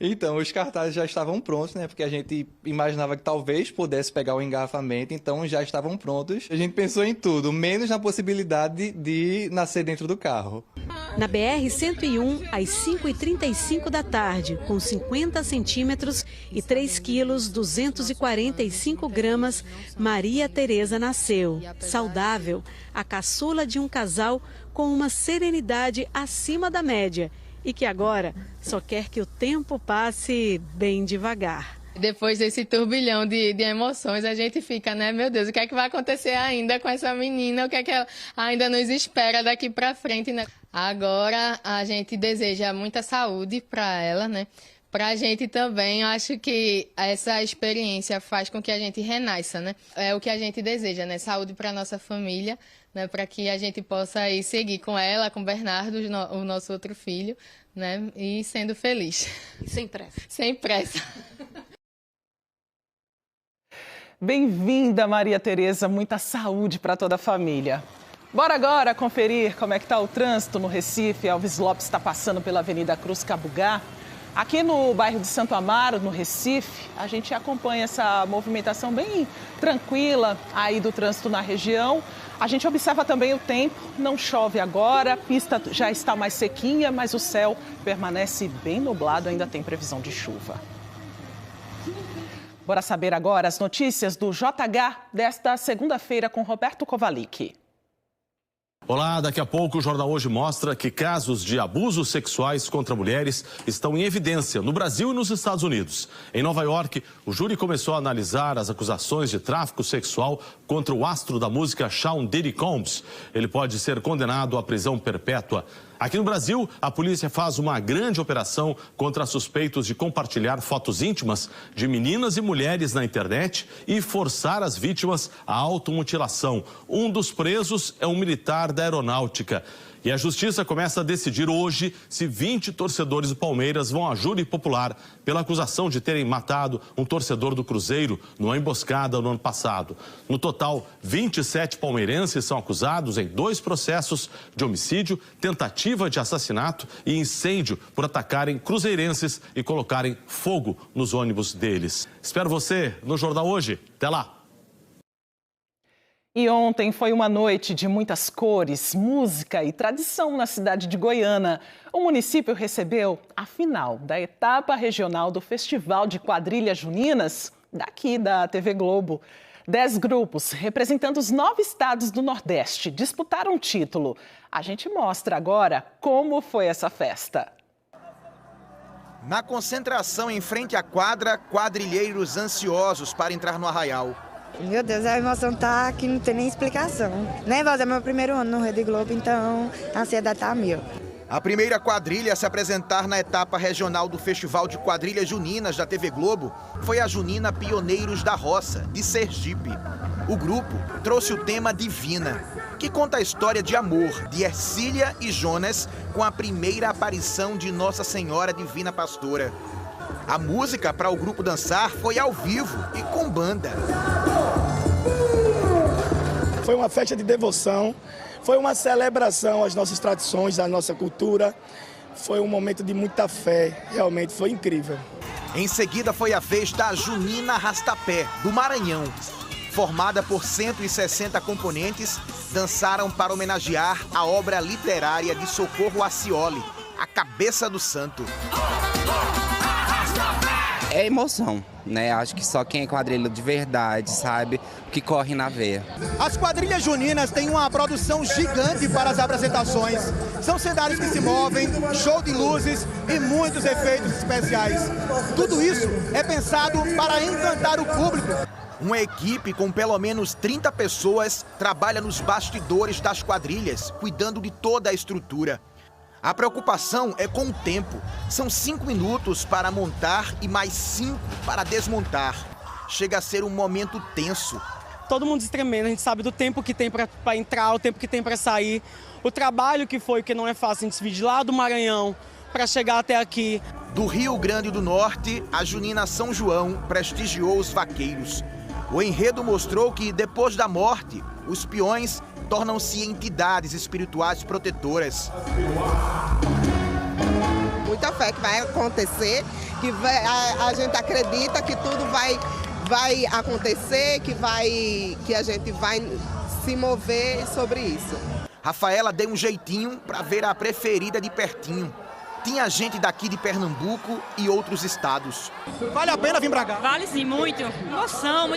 Então, os cartazes já estavam prontos, né? Porque a gente imaginava que talvez pudesse pegar o engarrafamento, então já estavam prontos. A gente pensou em tudo, menos na possibilidade de nascer dentro do carro. Na BR-101, às 5h35 da tarde, com 50 centímetros e 3 quilos, 245 gramas, Maria Tereza nasceu. Saudável, a caçula de um casal com uma serenidade acima da média e que agora só quer que o tempo passe bem devagar. Depois desse turbilhão de emoções, a gente fica, né? Meu Deus, o que é que vai acontecer ainda com essa menina? O que é que ela ainda nos espera daqui para frente, né? Agora, a gente deseja muita saúde para ela, né? Para a gente também, eu acho que essa experiência faz com que a gente renasça, né? É o que a gente deseja, né? Saúde para nossa família, né? Para que a gente possa aí seguir com ela, com o Bernardo, o nosso outro filho, né? E sendo feliz. Sem pressa. Sem pressa. Bem-vinda, Maria Tereza. Muita saúde para toda a família. Bora agora conferir como é que está o trânsito no Recife. Alves Lopes está passando pela Avenida Cruz Cabugá. Aqui no bairro de Santo Amaro, no Recife, a gente acompanha essa movimentação bem tranquila aí do trânsito na região. A gente observa também o tempo, não chove agora, a pista já está mais sequinha, mas o céu permanece bem nublado, ainda tem previsão de chuva. Bora saber agora as notícias do JH desta segunda-feira com Roberto Kovalik. Olá, daqui a pouco o Jornal Hoje mostra que casos de abusos sexuais contra mulheres estão em evidência no Brasil e nos Estados Unidos. Em Nova York, o júri começou a analisar as acusações de tráfico sexual contra o astro da música Sean Diddy Combs. Ele pode ser condenado à prisão perpétua. Aqui no Brasil, a polícia faz uma grande operação contra suspeitos de compartilhar fotos íntimas de meninas e mulheres na internet e forçar as vítimas à automutilação. Um dos presos é um militar da aeronáutica. E a justiça começa a decidir hoje se 20 torcedores do Palmeiras vão a júri popular pela acusação de terem matado um torcedor do Cruzeiro numa emboscada no ano passado. No total, 27 palmeirenses são acusados em 2 processos de homicídio, tentativa de assassinato e incêndio por atacarem cruzeirenses e colocarem fogo nos ônibus deles. Espero você no Jornal Hoje. Até lá! E ontem foi uma noite de muitas cores, música e tradição na cidade de Goiânia. O município recebeu a final da etapa regional do Festival de Quadrilhas Juninas, daqui da TV Globo. 10 grupos, representando os 9 estados do Nordeste, disputaram o título. A gente mostra agora como foi essa festa. Na concentração em frente à quadra, quadrilheiros ansiosos para entrar no arraial. Meu Deus, a emoção tá que não tem nem explicação. Nervosa, é meu primeiro ano no Rede Globo, então a ansiedade tá mil. A primeira quadrilha a se apresentar na etapa regional do Festival de Quadrilhas Juninas da TV Globo foi a Junina Pioneiros da Roça, de Sergipe. O grupo trouxe o tema Divina, que conta a história de amor de Ercília e Jonas com a primeira aparição de Nossa Senhora Divina Pastora. A música para o grupo dançar foi ao vivo e com banda. Foi uma festa de devoção, foi uma celebração às nossas tradições, à nossa cultura. Foi um momento de muita fé, realmente foi incrível. Em seguida foi a vez da Junina Arrastapé, do Maranhão. Formada por 160 componentes, dançaram para homenagear a obra literária de Socorro Acioli, A Cabeça do Santo. É emoção, né? Acho que só quem é quadrilha de verdade sabe o que corre na veia. As quadrilhas juninas têm uma produção gigante para as apresentações. São cenários que se movem, show de luzes e muitos efeitos especiais. Tudo isso é pensado para encantar o público. Uma equipe com pelo menos 30 pessoas trabalha nos bastidores das quadrilhas, cuidando de toda a estrutura. A preocupação é com o tempo. São 5 minutos para montar e mais 5 para desmontar. Chega a ser um momento tenso. Todo mundo se tremendo, a gente sabe do tempo que tem para entrar, o tempo que tem para sair. O trabalho que foi, que não é fácil, a gente se vir lá do Maranhão para chegar até aqui. Do Rio Grande do Norte, a Junina São João prestigiou os vaqueiros. O enredo mostrou que, depois da morte, os peões tornam-se entidades espirituais protetoras. Muita fé que vai acontecer, que a gente acredita que tudo vai acontecer, que a gente vai se mover sobre isso. Rafaela deu um jeitinho para ver a preferida de pertinho. Tinha gente daqui de Pernambuco e outros estados. Vale a pena vir pra cá? Vale sim, muito. Emoção,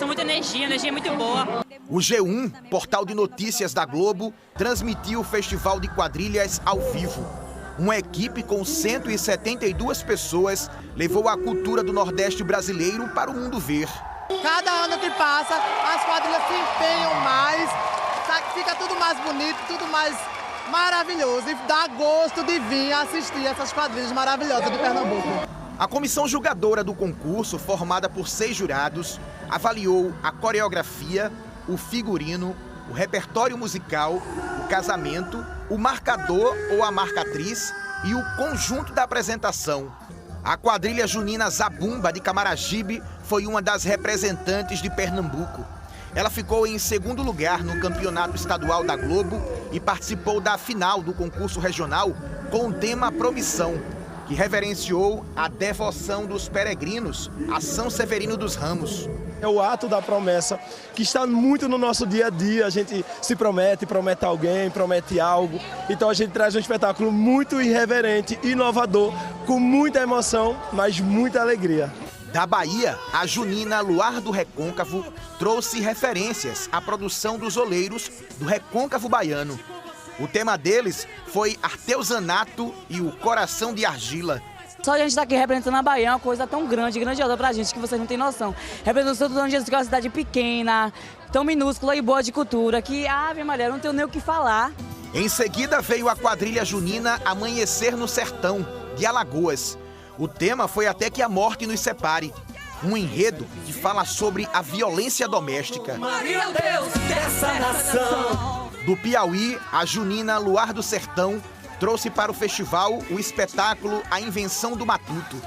muita energia muito boa. O G1, portal de notícias da Globo, transmitiu o Festival de Quadrilhas ao vivo. Uma equipe com 172 pessoas levou a cultura do Nordeste brasileiro para o mundo ver. Cada ano que passa, as quadrilhas se empenham mais, fica tudo mais bonito, tudo mais maravilhoso. E dá gosto de vir assistir essas quadrilhas maravilhosas de Pernambuco. A comissão julgadora do concurso, formada por 6 jurados, avaliou a coreografia, o figurino, o repertório musical, o casamento, o marcador ou a marcatriz e o conjunto da apresentação. A quadrilha junina Zabumba de Camaragibe foi uma das representantes de Pernambuco. Ela ficou em 2º lugar no campeonato estadual da Globo e participou da final do concurso regional com o tema Promissão, que reverenciou a devoção dos peregrinos a São Severino dos Ramos. É o ato da promessa que está muito no nosso dia a dia. A gente se promete alguém, promete algo. Então a gente traz um espetáculo muito irreverente, inovador, com muita emoção, mas muita alegria. Da Bahia, a junina Luar do Recôncavo trouxe referências à produção dos oleiros do Recôncavo Baiano. O tema deles foi artesanato e o coração de argila. Só a gente estar aqui representando a Bahia é uma coisa tão grande, grandiosa pra gente, que vocês não têm noção. Representando Santo Antônio de Jesus, que é uma cidade pequena, tão minúscula e boa de cultura, que, Ave Maria, não tenho nem o que falar. Em seguida veio a quadrilha junina Amanhecer no Sertão, de Alagoas. O tema foi Até que a Morte nos Separe, um enredo que fala sobre a violência doméstica. Maria Deus dessa nação. Do Piauí, a junina Luar do Sertão trouxe para o festival o espetáculo A Invenção do Matuto.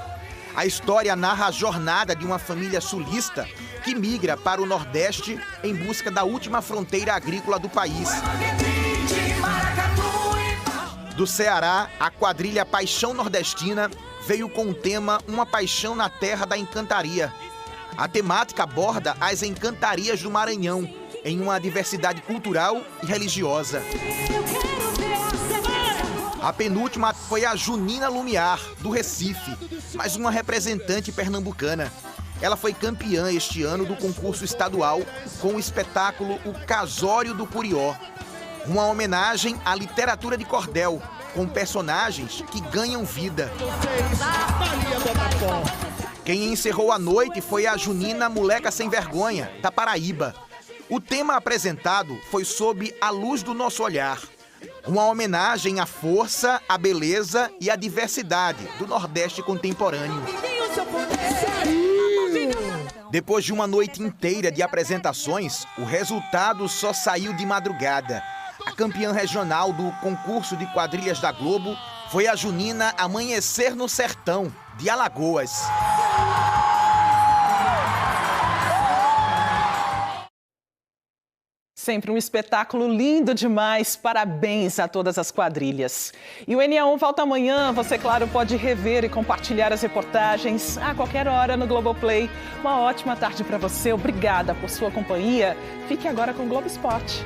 A história narra a jornada de uma família sulista que migra para o Nordeste em busca da última fronteira agrícola do país. Do Ceará, a quadrilha Paixão Nordestina veio com o tema Uma Paixão na Terra da Encantaria. A temática aborda as encantarias do Maranhão, em uma diversidade cultural e religiosa. A penúltima foi a Junina Lumiar, do Recife, mais uma representante pernambucana. Ela foi campeã este ano do concurso estadual com o espetáculo O Casório do Curió, uma homenagem à literatura de cordel, com personagens que ganham vida. Quem encerrou a noite foi a junina Moleca Sem Vergonha, da Paraíba. O tema apresentado foi sob a luz do nosso olhar, uma homenagem à força, à beleza e à diversidade do Nordeste contemporâneo. Depois de uma noite inteira de apresentações, o resultado só saiu de madrugada. A campeã regional do concurso de quadrilhas da Globo foi a junina Amanhecer no Sertão, de Alagoas. Sempre um espetáculo lindo demais. Parabéns a todas as quadrilhas. E o NA1 volta amanhã. Você, claro, pode rever e compartilhar as reportagens a qualquer hora no Globoplay. Uma ótima tarde para você. Obrigada por sua companhia. Fique agora com o Globo Esporte.